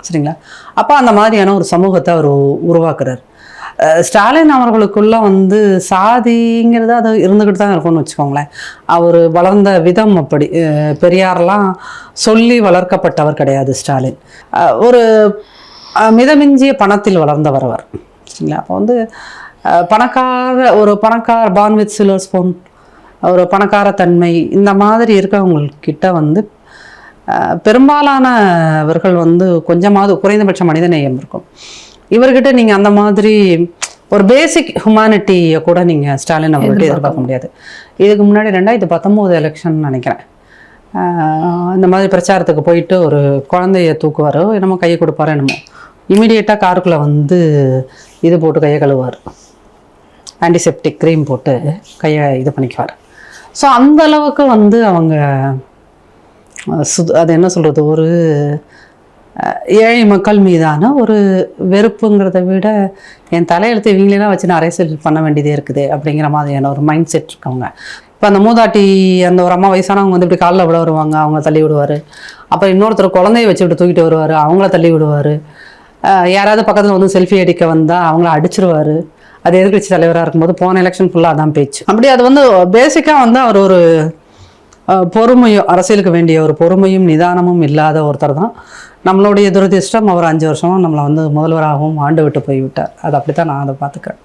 சரிங்களா? அப்போ அந்த மாதிரியான ஒரு சமூகத்தை அவர் உருவாக்குறார். ஸ்டாலின் அவர்களுக்குள்ள வந்து சாதிங்கிறது அது இருந்துக்கிட்டு தான் இருக்கும்னு வச்சுக்கோங்களேன். அவர் வளர்ந்த விதம் அப்படி. பெரியாரெலாம் சொல்லி வளர்க்கப்பட்டவர் கிடையாது ஸ்டாலின். ஒரு மிதமிஞ்சிய பணத்தில் வளர்ந்தவர் அவர். சரிங்களா? அப்போ வந்து பணக்கார பார்ன் வித் சில்வர் ஸ்பூன், ஒரு பணக்கார தன்மை, இந்த மாதிரி இருக்கவங்கக்கிட்ட வந்து பெரும்பாலானவர்கள் வந்து கொஞ்சமாவது குறைந்தபட்ச மனிதநேயம் இருக்கும். இவர்கிட்ட நீங்கள் அந்த மாதிரி ஒரு பேசிக் ஹியூமானிட்டியை கூட நீங்கள் ஸ்டாலின் அவர்கிட்ட எதிர்பார்க்க முடியாது. இதுக்கு முன்னாடி 2019 எலெக்ஷன் நினைக்கிறேன், இந்த மாதிரி பிரச்சாரத்துக்கு போயிட்டு ஒரு குழந்தைய தூக்குவாரோ என்னமோ கையை கொடுப்பாரோ என்னமோ, இமீடியட்டாக காருக்குள்ளே வந்து இது போட்டு கையை கழுவார், ஆன்டிசெப்டிக் க்ரீம் போட்டு கையை இது பண்ணிக்குவார். ஸோ அந்த அளவுக்கு வந்து அவங்க அது என்ன சொல்கிறது, ஒரு ஏழை மக்கள் மீதான ஒரு வெறுப்புங்கிறத விட என் தலையெழுத்து இவங்களெல்லாம் வச்சு நான் அரசியல் பண்ண வேண்டியதே இருக்குது அப்படிங்கிற மாதிரியான ஒரு மைண்ட் செட் இருக்கவங்க. இப்போ அந்த மூதாட்டி அந்த ஒரு அம்மா வயசானவங்க வந்து இப்படி காலில் விட வருவாங்க, அவங்க தள்ளி விடுவார். அப்புறம் இன்னொருத்தர் குழந்தைய வச்சுக்கிட்டு தூக்கிட்டு வருவார், அவங்கள தள்ளி விடுவார். யாராவது பக்கத்தில் வந்து செல்ஃபி அடிக்க வந்தால் அவங்கள அடிச்சிருவார். அது எதிர்கட்சி தலைவராக இருக்கும்போது போன எலெக்ஷன் ஃபுல்லாக அதான் பேச்சு. அப்படி அது வந்து பேசிக்காக வந்து அவர் ஒரு பொறுமையும், அரசியலுக்கு வேண்டிய ஒரு பொறுமையும் நிதானமும் இல்லாத ஒருத்தர் தான். நம்மளுடைய துரதிர்ஷ்டம் அவர் 5 வருஷமும் நம்மளை வந்து முதல்வராகவும் ஆண்டு விட்டு போய்விட்டார். அது அப்படித்தான் நான் அதை பார்த்துக்கிறேன்.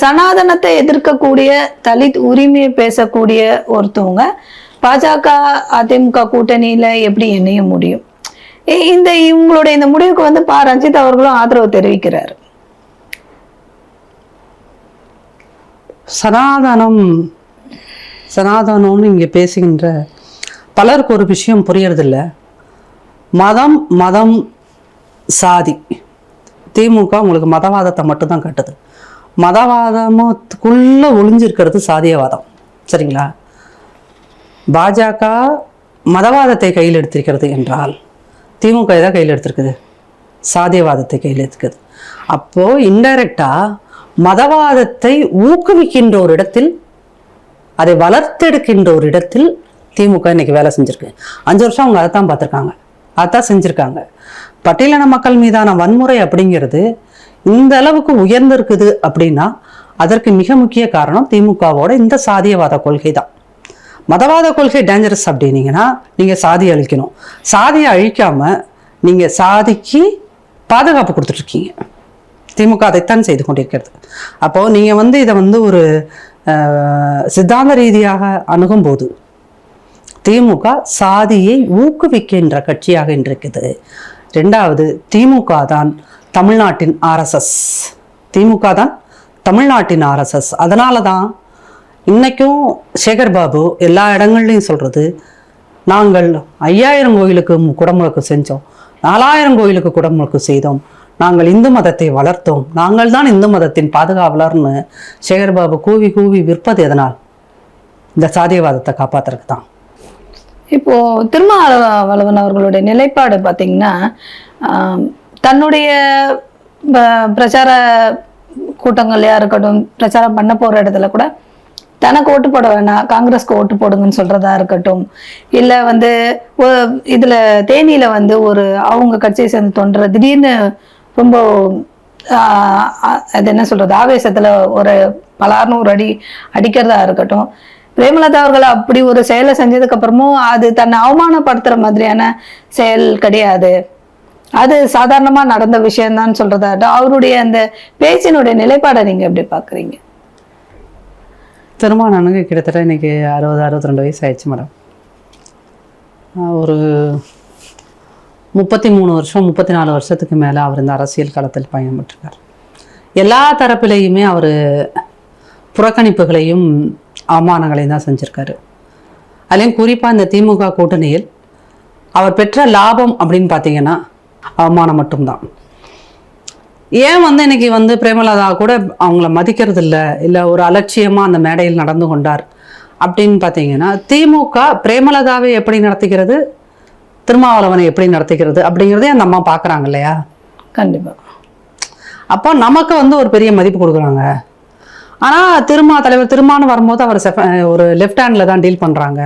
சனாதனத்தை எதிர்க்கக்கூடிய தலித் உரிமையை பேசக்கூடிய ஒருத்தவங்க பாஜக அதிமுக கூட்டணியில எப்படி இணைய முடியும்? இவங்களுடைய இந்த முடிவுக்கு வந்து ரஞ்சித் அவர்களும் ஆதரவு தெரிவிக்கிறார். சனாதனம்னு இங்கே பேசுகின்ற பலருக்கு ஒரு விஷயம் புரியறதில்ல. மதம் சாதி. திமுக உங்களுக்கு மதவாதத்தை மட்டும்தான் கட்டுது. மதவாதத்துக்குள்ள ஒளிஞ்சிருக்கிறது சாதியவாதம். சரிங்களா? பாஜக மதவாதத்தை கையில் எடுத்திருக்கிறது என்றால் திமுக எதை கையில் எடுத்திருக்குது? சாதியவாதத்தை கையில் எடுத்துக்குது. அப்போ இன்டைரக்டா மதவாதத்தை ஊக்குவிக்கின்ற ஒரு இடத்தில், அதை வளர்த்தெடுக்கின்ற ஒரு இடத்தில் திமுக இன்னைக்கு வேலை செஞ்சிருக்கு. 5 வருஷம் அவங்க அதைத்தான் பார்த்துருக்காங்க, அதான் செஞ்சுருக்காங்க. பட்டியலின மக்கள் மீதான வன்முறை அப்படிங்கிறது இந்த அளவுக்கு உயர்ந்திருக்குது அப்படின்னா அதற்கு மிக முக்கிய காரணம் திமுகவோட இந்த சாதியவாத கொள்கை தான். மதவாத கொள்கை டேஞ்சரஸ் அப்படின்னீங்கன்னா நீங்கள் சாதியை அழிக்கணும். சாதியை அழிக்காமல் நீங்கள் சாதிக்கு பாதுகாப்பு கொடுத்துட்ருக்கீங்க. திமுக அதைத்தான் செய்து கொண்டிருக்கிறது. அப்போது நீங்கள் வந்து இதை வந்து ஒரு சித்தாந்த ரீதியாக அணுகும்போது திமுக சாதியை ஊக்குவிக்கின்ற கட்சியாக இருக்குது. 2வது, திமுக தான் தமிழ்நாட்டின் ஆர்எஸ்எஸ். திமுக தான் தமிழ்நாட்டின் ஆர்எஸ்எஸ். அதனால தான் இன்னைக்கும் சேகர் பாபு எல்லா இடங்கள்லையும் சொல்றது, நாங்கள் 5000 கோயிலுக்கு குடமுழுக்கு செஞ்சோம், 4000 கோயிலுக்கு குடமுழுக்கு செய்தோம், நாங்கள் இந்து மதத்தை வளர்த்தோம், நாங்கள் தான் இந்து மதத்தின் பாதுகாவலர்னு சேகர்பாபு கூவி கூவி விற்பது எதனால்? இந்த சாதியவாதத்தை காப்பாத்துறதுக்கு தான். இப்போ திருமாவளவன் அவர்களுடைய நிலைப்பாடு பார்த்தீங்கன்னா, தன்னுடைய பிரச்சார கூட்டங்களையா இருக்கட்டும், பிரச்சாரம் பண்ண போற இடத்துல கூட தனக்கு ஓட்டு போட வேணாம், காங்கிரஸ்க்கு ஓட்டு போடுங்கன்னு சொல்றதா இருக்கட்டும், இல்லை வந்து இதுல தேனியில வந்து ஒரு அவங்க கட்சியை சேர்ந்த தொண்டர் திடீர்னு ரொம்ப அது என்ன சொல்றது, ஆவேசத்துல ஒரு பலார்னு ஒரு அடிக்கிறதா இருக்கட்டும், பிரேமலதா அவர்கள் அப்படி ஒரு செயலை செஞ்சதுக்கு அப்புறமும் அது தன்னை அவமானப்படுத்துற மாதிரியான செயல் கிடையாது, அது சாதாரணமா நடந்த விஷயம்தான் சொல்றதாட்டும் அவருடைய அந்த பேச்சினுடைய நிலைப்பாடை நீங்க எப்படி பாக்குறீங்க? திருமணனுக்கு கிட்டத்தட்ட இன்னைக்கு 60-62 வயசு ஆயிடுச்சு மேடம். ஒரு 33 வருஷம் 34 வருஷத்துக்கு மேலே அவர் இந்த அரசியல் களத்தில் பயணப்பட்டிருக்கார். எல்லா தரப்பிலையுமே அவர் புறக்கணிப்புகளையும் அவமானங்களையும் தான் செஞ்சுருக்காரு. அதுலேயும் குறிப்பாக இந்த திமுக கூட்டணியில் அவர் பெற்ற லாபம் அப்படின்னு பார்த்தீங்கன்னா அவமானம் மட்டும்தான். ஏன் வந்து இன்னைக்கு வந்து பிரேமலதா கூட அவங்கள மதிக்கிறது இல்லை ஒரு அலட்சியமாக அந்த மேடையில் நடந்து கொண்டார் அப்படின்னு பார்த்தீங்கன்னா, திமுக பிரேமலதாவை எப்படி நடத்துகிறது, திருமாவளவனை எப்படி நடத்துகிறது அப்படிங்கிறதே அந்த அம்மா பார்க்குறாங்க இல்லையா? கண்டிப்பாக. அப்போ நமக்கு வந்து ஒரு பெரிய மதிப்பு கொடுக்குறாங்க. ஆனால் தலைவர் திருமான்னு வரும்போது அவர் ஒரு லெஃப்ட் ஹேண்டில் தான் டீல் பண்ணுறாங்க.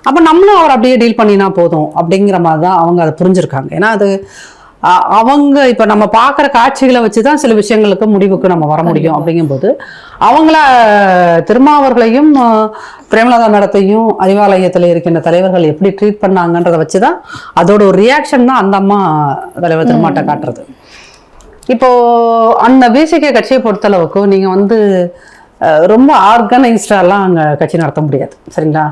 அப்போ நம்மளும் அவர் அப்படியே டீல் பண்ணினா போதும் அப்படிங்கிற மாதிரி தான் அவங்க அதை புரிஞ்சுருக்காங்க. ஏன்னா அது அவங்க இப்போ நம்ம பார்க்குற காட்சிகளை வச்சு தான் சில விஷயங்களுக்கு முடிவுக்கு நம்ம வர முடியும். அப்படிங்கும்போது அவங்கள திருமாவர்களையும் பிரேமலதா நடத்தையும் அறிவாலயத்தில் இருக்கின்ற தலைவர்கள் எப்படி ட்ரீட் பண்ணாங்கன்றதை வச்சு தான் அதோட ஒரு ரியாக்ஷன் தான் அந்த அம்மா தலைவர் திருமாட்ட காட்டுறது. இப்போ அந்த பிசிகே கட்சியை பொறுத்தளவுக்கு நீங்கள் வந்து ரொம்ப ஆர்கனைஸ்டாலாம் அங்கே கட்சி நடத்த முடியாது, சரிங்களா?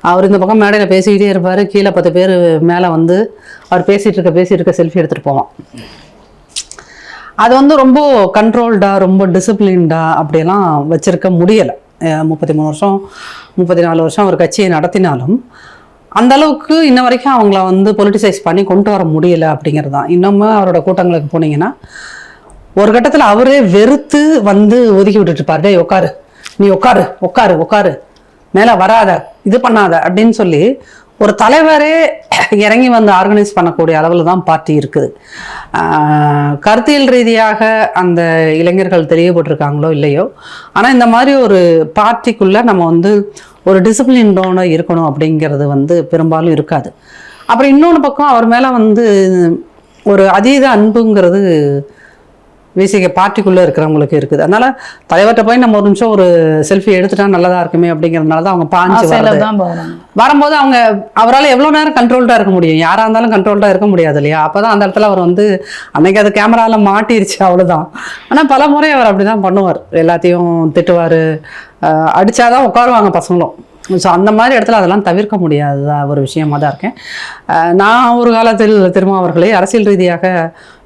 அவர் இந்த பக்கம் மேடையில் பேசிக்கிட்டே இருப்பார், கீழே 10 பேர் மேலே வந்து அவர் பேசிகிட்டு இருக்க செல்ஃபி எடுத்துகிட்டு போவான். அது வந்து ரொம்ப கண்ட்ரோல்டாக ரொம்ப டிசிப்ளின்டாக அப்படியெல்லாம் வச்சுருக்க முடியலை. 33 வருஷம் 34 வருஷம் அவர் கட்சியை நடத்தினாலும் அந்த அளவுக்கு இன்ன வரைக்கும் அவங்கள வந்து பொலிட்டிசைஸ் பண்ணி கொண்டு வர முடியலை அப்படிங்கிறது தான். இன்னமும் அவரோட கூட்டங்களுக்கு போனீங்கன்னா ஒரு கட்டத்தில் அவரே வெறுத்து வந்து ஒதுக்கி விட்டுட்டு இருப்பார். டேய் உட்காரு, நீ உட்காரு உட்காரு உட்காரு, மேலே வராத, இது பண்ணாத அப்படின்னு சொல்லி ஒரு தலைவரே இறங்கி வந்து ஆர்கனைஸ் பண்ணக்கூடிய அளவில் தான் பார்ட்டி இருக்குது. கருத்தியல் ரீதியாக அந்த இளைஞர்கள் தெரியப்பட்டிருக்காங்களோ இல்லையோ, ஆனால் இந்த மாதிரி ஒரு பார்ட்டிக்குள்ளே நம்ம வந்து ஒரு டிசிப்ளின்டோட இருக்கணும் அப்படிங்கிறது வந்து பெரும்பாலும் இருக்காது. அப்புறம் இன்னொன்று பக்கம் அவர் மேலே வந்து ஒரு அதீத அன்புங்கிறது விசிகே பார்ட்டிக்குள்ளே இருக்கிறவங்களுக்கு இருக்குது. அதனால தலைவர்கிட்ட போய் நம்ம ஒரு நிமிஷம் ஒரு செல்ஃபி எடுத்துட்டா நல்லதா இருக்குமே அப்படிங்கிறதுனால தான் அவங்க பாஞ்சு வரும்போது அவங்க அவரால் எவ்வளோ நேரம் கண்ட்ரோல்டாக இருக்க முடியும்? யாராக இருந்தாலும் கண்ட்ரோல்டாக இருக்க முடியாது இல்லையா? அப்போ தான் அந்த இடத்துல அவர் வந்து அன்னைக்கு அது கேமராவில் மாட்டிருச்சு, அவ்வளோதான். ஆனால் பல முறை அவர் அப்படி தான் பண்ணுவார், எல்லாத்தையும் திட்டுவார், அடித்தாதான் உட்காருவாங்க பசங்களும். ஸோ அந்த மாதிரி இடத்துல அதெல்லாம் தவிர்க்க முடியாத ஒரு விஷயமாக தான் இருக்கேன். நான் ஒரு காலத்தில் திருமாவர்களை அரசியல் ரீதியாக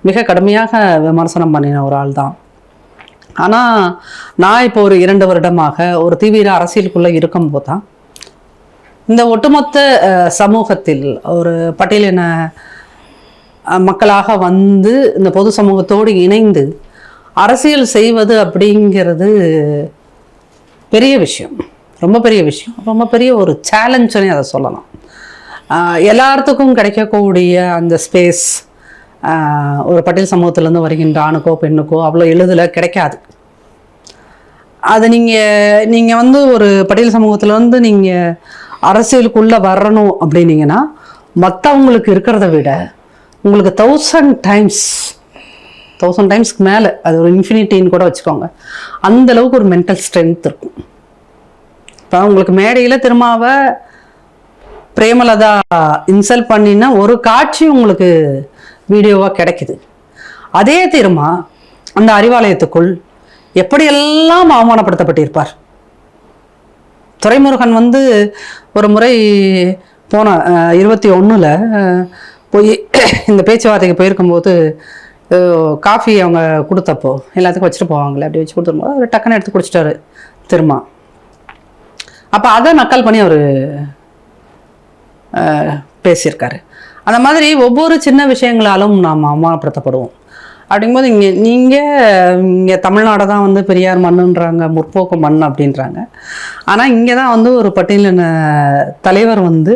மிக கடுமையாக விமர்சனம் பண்ணின ஒரு ஆள் தான். ஆனால் நான் இப்போ ஒரு 2 வருடமாக ஒரு தீவிர அரசியலுக்குள்ளே இருக்கும்போது தான் இந்த ஒட்டுமொத்த சமூகத்தில் ஒரு பட்டியலின மக்களாக வந்து இந்த பொது சமூகத்தோடு இணைந்து அரசியல் செய்வது அப்படிங்கிறது பெரிய விஷயம், ரொம்ப பெரிய விஷயம், ரொம்ப பெரிய ஒரு சேலஞ்சுன்னு அதை சொல்லலாம். எல்லாத்துக்கும் கிடைக்கக்கூடிய அந்த ஸ்பேஸ் ஒரு பட்டியல் சமூகத்திலேருந்து வருகின்ற ஆணுக்கோ பெண்ணுக்கோ அவ்வளோ எளிதில் கிடைக்காது. அது நீங்கள் வந்து ஒரு பட்டியல் சமூகத்தில் வந்து நீங்கள் அரசியலுக்குள்ளே வரணும் அப்படின்னீங்கன்னா மற்றவங்களுக்கு இருக்கிறத விட உங்களுக்கு 1000 டைம்ஸ்க்கு மேலே, அது ஒரு இன்ஃபினிட்டின்னு கூட வச்சுக்கோங்க, அந்தளவுக்கு ஒரு மென்டல் ஸ்ட்ரென்த் இருக்கும். இப்போ உங்களுக்கு மேடையில் திருமாவை பிரேமலதா இன்சல்ட் பண்ணினா ஒரு காட்சி உங்களுக்கு வீடியோவாக கிடைக்குது. அதே திருமா அந்த அறிவாலயத்துக்குள் எப்படியெல்லாம் அவமானப்படுத்தப்பட்டிருப்பார். துரைமுருகன் வந்து ஒரு முறை போன 21 போய் இந்த பேச்சுவார்த்தைக்கு போயிருக்கும்போது காஃபி அவங்க கொடுத்தப்போ எல்லாத்துக்கும் வச்சுட்டு போவாங்களே, அப்படி வச்சு கொடுத்துரும்போது அவர் டக்குன்னு எடுத்து குடிச்சிட்டாரு திருமா. அப்போ அதை நக்கல் பண்ணி அவர் பேசியிருக்காரு. அந்த மாதிரி ஒவ்வொரு சின்ன விஷயங்களாலும் நாம் அவமானப்படுத்தப்படுவோம். அப்படிங்கும்போது இங்கே தமிழ்நாடு தான் வந்து பெரியார் மண்ணுன்றாங்க, முற்போக்கு மண் அப்படின்றாங்க. ஆனால் இங்கே தான் வந்து ஒரு பட்டியலின தலைவர் வந்து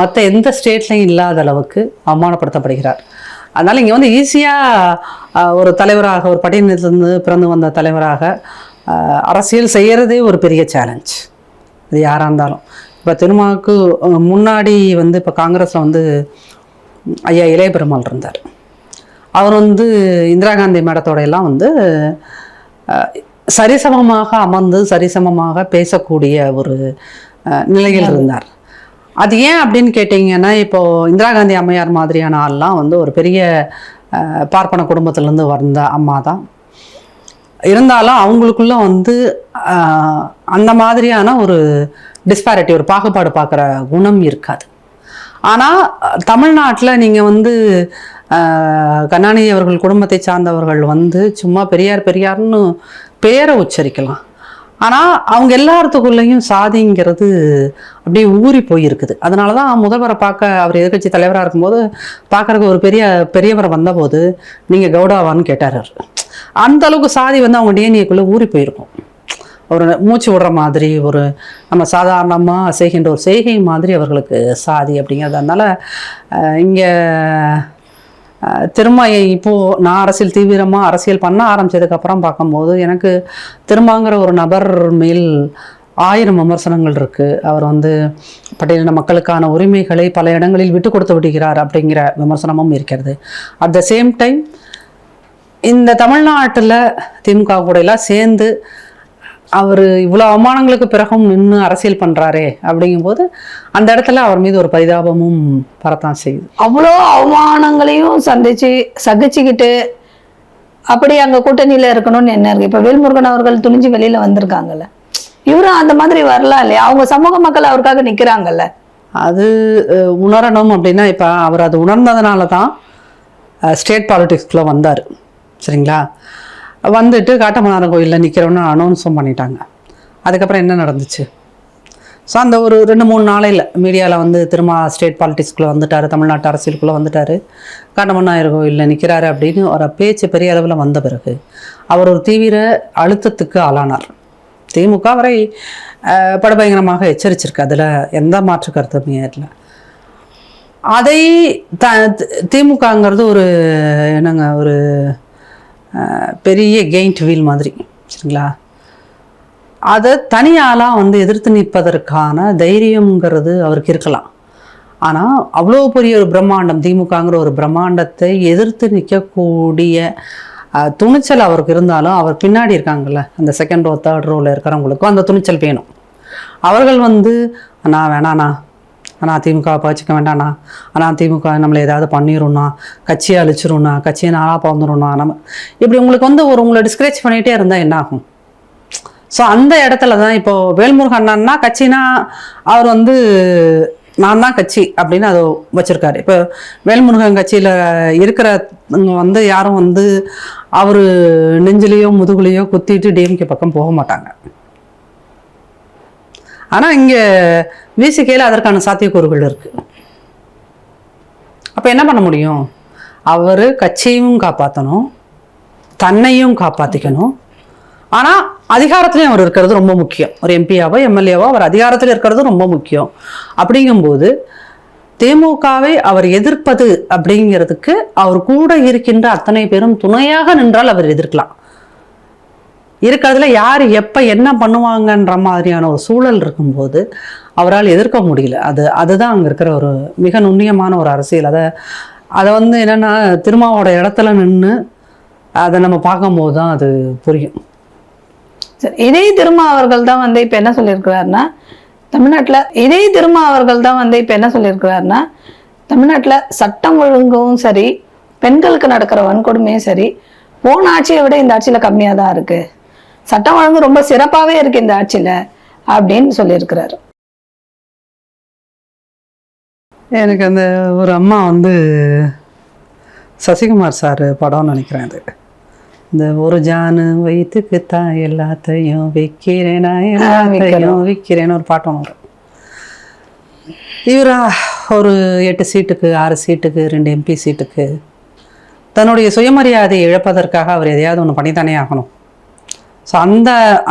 மற்ற எந்த ஸ்டேட்லையும் இல்லாத அளவுக்கு அவமானப்படுத்தப்படுகிறார். அதனால் இங்கே வந்து ஈஸியாக ஒரு தலைவராக, ஒரு பட்டியலினத்திலிருந்து பிறந்து வந்த தலைவராக அரசியல் செய்கிறதே ஒரு பெரிய சேலஞ்ச். அது யாராக இருந்தாலும். இப்போ திருமாவுக்கு முன்னாடி வந்து இப்போ காங்கிரஸில் வந்து ஐயா இளைய பெருமாள் இருந்தார். அவர் வந்து இந்திரா காந்தி மேடத்தோட எல்லாம் வந்து சரிசமமாக அமர்ந்து சரிசமமாக பேசக்கூடிய ஒரு நிலையில் இருந்தார். அது ஏன் அப்படின்னு கேட்டிங்கன்னா, இப்போது இந்திரா காந்தி அம்மையார் மாதிரியான ஆள்லாம் வந்து ஒரு பெரிய பார்ப்பன குடும்பத்திலேருந்து வந்த அம்மா தான். இருந்தாலும் அவங்களுக்குள்ள வந்து அந்த மாதிரியான ஒரு டிஸ்பாரிட்டி, ஒரு பாகுபாடு பார்க்குற குணம் இருக்காது. ஆனால் தமிழ்நாட்டில் நீங்கள் வந்து கருணாநிதி அவர்கள் குடும்பத்தை சார்ந்தவர்கள் வந்து சும்மா பெரியார் பெரியார்னு பேரை உச்சரிக்கலாம். ஆனால் அவங்க எல்லாத்துக்குள்ளேயும் சாதிங்கிறது அப்படியே ஊறி போயிருக்குது. அதனால தான் முதல்வரை பார்க்க, அவர் எதிர்கட்சி தலைவராக இருக்கும்போது பார்க்குறக்கு ஒரு பெரியவரை வந்தபோது நீங்கள் கவுடாவான்னு கேட்டார். அந்த அளவுக்கு சாதி வந்து அவங்க டிஎன்ஏக்குள்ளே ஊறி போயிருக்கும். ஒரு மூச்சு விடுற மாதிரி, ஒரு நம்ம சாதாரணமாக செய்கின்ற ஒரு செய்கை மாதிரி அவர்களுக்கு சாதி அப்படிங்கிறது. அதனால் இங்கே திரும்ப இப்போது நான் அரசியல் தீவிரமாக அரசியல் பண்ண ஆரம்பித்ததுக்கப்புறம் பார்க்கும்போது எனக்கு திரும்பங்கிற ஒரு நபர் மேல் 1000 விமர்சனங்கள் இருக்குது. அவர் வந்து பட்டியலின மக்களுக்கான உரிமைகளை பல இடங்களில் விட்டு கொடுத்து விடுகிறார் அப்படிங்கிற விமர்சனமும் இருக்கிறது. அட் த சேம் டைம் இந்த தமிழ்நாட்டில் திமுக கூட எல்லாம் சேர்ந்து அவர் இவ்வளோ அவமானங்களுக்கு பிறகும் நின்று அரசியல் பண்ணுறாரே அப்படிங்கும்போது அந்த இடத்துல அவர் மீது ஒரு பரிதாபமும் வரத்தான் செய்யுது. அவ்வளோ அவமானங்களையும் சகிச்சுக்கிட்டு அப்படி அங்கே கூட்டணியில் இருக்கணும்னு என்ன இருக்கு? இப்போ வேல்முருகன் அவர்கள் துணிஞ்சு வெளியில் வந்திருக்காங்கல்ல, இவரும் அந்த மாதிரி வரலாம் இல்லையா? அவங்க சமூக மக்கள் அவருக்காக நிற்கிறாங்கல்ல. அது உணரணும் அப்படின்னா, இப்போ அவர் அது உணர்ந்ததுனால தான் ஸ்டேட் பாலிட்டிக்ஸ்குள்ளே வந்தார். சரிங்களா? வந்துட்டு காட்டமன்னார் கோயிலில் நிற்கிறோன்னு அனௌன்ஸும் பண்ணிட்டாங்க. அதுக்கப்புறம் என்ன நடந்துச்சு? ஸோ அந்த ஒரு 2-3 நாளையில் மீடியாவில் வந்து திரும்ப ஸ்டேட் பாலிட்டிக்ஸ்குள்ளே வந்துட்டார், தமிழ்நாட்டு அரசியலுக்குள்ளே வந்துட்டார், காட்டமன்னார் கோயிலில் நிற்கிறாரு அப்படின்னு ஒரு பேச்சு பெரிய அளவில் வந்த பிறகு அவர் ஒரு தீவிர அழுத்தத்துக்கு ஆளானார். திமுக அவரை படுபயங்கரமாக எச்சரிச்சிருக்கு, அதில் எந்த மாற்று கருத்துமே இல்லை. அதை திமுகங்கிறது ஒரு என்னங்க, ஒரு பெரிய கெயின்ட் வீல் மாதிரி. சரிங்களா? அதை தனியாலாம் வந்து எதிர்த்து நிற்பதற்கான தைரியங்கிறது அவருக்கு இருக்கலாம். ஆனால் அவ்வளோ பெரிய ஒரு பிரம்மாண்டம், திமுகங்கிற ஒரு பிரம்மாண்டத்தை எதிர்த்து நிற்கக்கூடிய துணிச்சல் அவருக்கு இருந்தாலும், அவர் பின்னாடி இருக்காங்கல்ல அந்த 2nd row 3rd rowல இருக்கிறவங்களுக்கும் அந்த துணிச்சல் வேணும். அவர்கள் வந்து அண்ணா வேணாண்ணா, ஆனால் திமுக பச்சிக்க வேண்டாண்ணா, ஆனால் திமுக நம்மளை ஏதாவது பண்ணிடும்ண்ணா, கட்சியை அழிச்சிரும்ண்ணா, கட்சியை நாளாக பிறந்துடும்ண்ணா, நம்ம இப்படி உங்களுக்கு வந்து உங்களை டிஸ்கரேஜ் பண்ணிகிட்டே இருந்தால் என்ன ஆகும்? ஸோ அந்த இடத்துல தான் இப்போது வேல்முருகன் அண்ணா கட்சினா அவர் வந்து நான் தான் கட்சி அப்படின்னு அதை வச்சுருக்காரு. இப்போ வேல்முருகன் கட்சியில் இருக்கிறவங்க வந்து யாரும் வந்து அவர் நெஞ்சிலேயோ முதுகுலையோ குத்திட்டு டிஎம்கே பக்கம் போக மாட்டாங்க. ஆனால் இங்கே விசிகையில் அதற்கான சாத்தியக்கூறுகள் இருக்குது. அப்போ என்ன பண்ண முடியும்? அவர் கட்சியையும் காப்பாற்றணும், தன்னையும் காப்பாற்றிக்கணும். ஆனால் அதிகாரத்துலேயும் அவர் இருக்கிறது ரொம்ப முக்கியம். ஒரு எம்பியாவோ எம்எல்ஏவோ அவர் அதிகாரத்தில் இருக்கிறது ரொம்ப முக்கியம். அப்படிங்கும்போது திமுகவை அவர் எதிர்ப்பது அப்படிங்கிறதுக்கு அவர் கூட இருக்கின்ற அத்தனை பேரும் துணையாக நின்றால் அவர் எதிர்க்கலாம். இருக்கிறதுல யார் எப்போ என்ன பண்ணுவாங்கன்ற மாதிரியான ஒரு சூழல் இருக்கும்போது அவரால் எதிர்க்க முடியல. அதுதான் அங்கே இருக்கிற ஒரு மிக நுண்ணியமான ஒரு அரசியல். அதை வந்து என்னென்னா, திருமாவோட இடத்துல நின்று அதை நம்ம பார்க்கும்போது தான் அது புரியும். சரி, இதே திருமா அவர்கள் தான் வந்து இப்போ என்ன சொல்லியிருக்கிறாருன்னா, தமிழ்நாட்டில் சட்டம் ஒழுங்கும் சரி, பெண்களுக்கு நடக்கிற வன்கொடுமையும் சரி, போன ஆட்சியை விட இந்த ஆட்சியில் கம்மியாக தான் இருக்கு, சட்டம் ஒழுங்கு ரொம்ப சிறப்பாகவே இருக்கு இந்த ஆட்சியில் அப்படின்னு சொல்லியிருக்கிறாரு. எனக்கு அந்த ஒரு அம்மா வந்து சசிகுமார் சார் படம்னு நினைக்கிறேன். அது இந்த ஒரு ஜானு வயிற்றுக்கு தான் எல்லாத்தையும் விற்கிறேன், எல்லாத்தையும் விற்கிறேன்னு ஒரு பாட்டம் வரும். இவரா ஒரு 8 சீட்டுக்கு 6 சீட்டுக்கு 2 எம்பி சீட்டுக்கு தன்னுடைய சுயமரியாதையை இழப்பதற்காக அவர் எதையாவது ஒன்று பண்ணித்தானே ஆகணும். ஸோ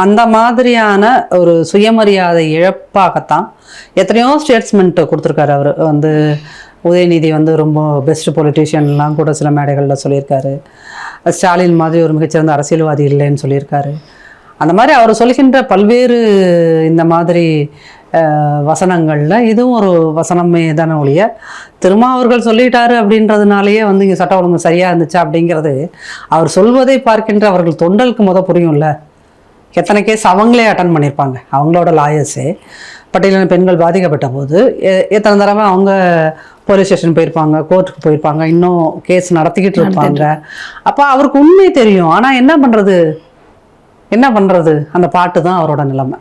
அந்த மாதிரியான ஒரு சுயமரியாதை இழப்பாகத்தான் எத்தனையோ ஸ்டேட்ஸ்மெண்ட் கொடுத்துருக்காரு. அவர் வந்து உதயநிதி வந்து ரொம்ப பெஸ்ட் பொலிட்டீஷியன்லாம் கூட சில மேடைகளில் சொல்லியிருக்காரு. ஸ்டாலின் மாதிரி ஒரு மிகச்சிறந்த அரசியல்வாதி இல்லைன்னு சொல்லியிருக்காரு. அந்த மாதிரி அவர் சொல்கின்ற பல்வேறு இந்த மாதிரி வசனங்களில் இதுவும் ஒரு வசனமே தானே ஒழிய, திருமாவர்கள் சொல்லிட்டாரு அப்படின்றதுனாலேயே வந்து இங்கே சட்டம் ஒழுங்கு சரியாக இருந்துச்சா அப்படிங்கிறது அவர் சொல்வதை பார்க்கின்ற அவர்கள் தொண்டலுக்கு புரியும்ல. எத்தனை கேஸ் அவங்களே அட்டன் பண்ணியிருப்பாங்க, அவங்களோட லாயர்ஸே. பட்டியலின பெண்கள் பாதிக்கப்பட்ட போது எத்தனை தடவை அவங்க போலீஸ் ஸ்டேஷன் போயிருப்பாங்க, கோர்ட்டுக்கு போயிருப்பாங்க, இன்னும் கேஸ் நடத்திக்கிட்டு இருப்பாங்க. அப்போ அவருக்கு உண்மை தெரியும். ஆனால் என்ன பண்ணுறது, அந்த பாட்டு தான் அவரோட நிலைமை.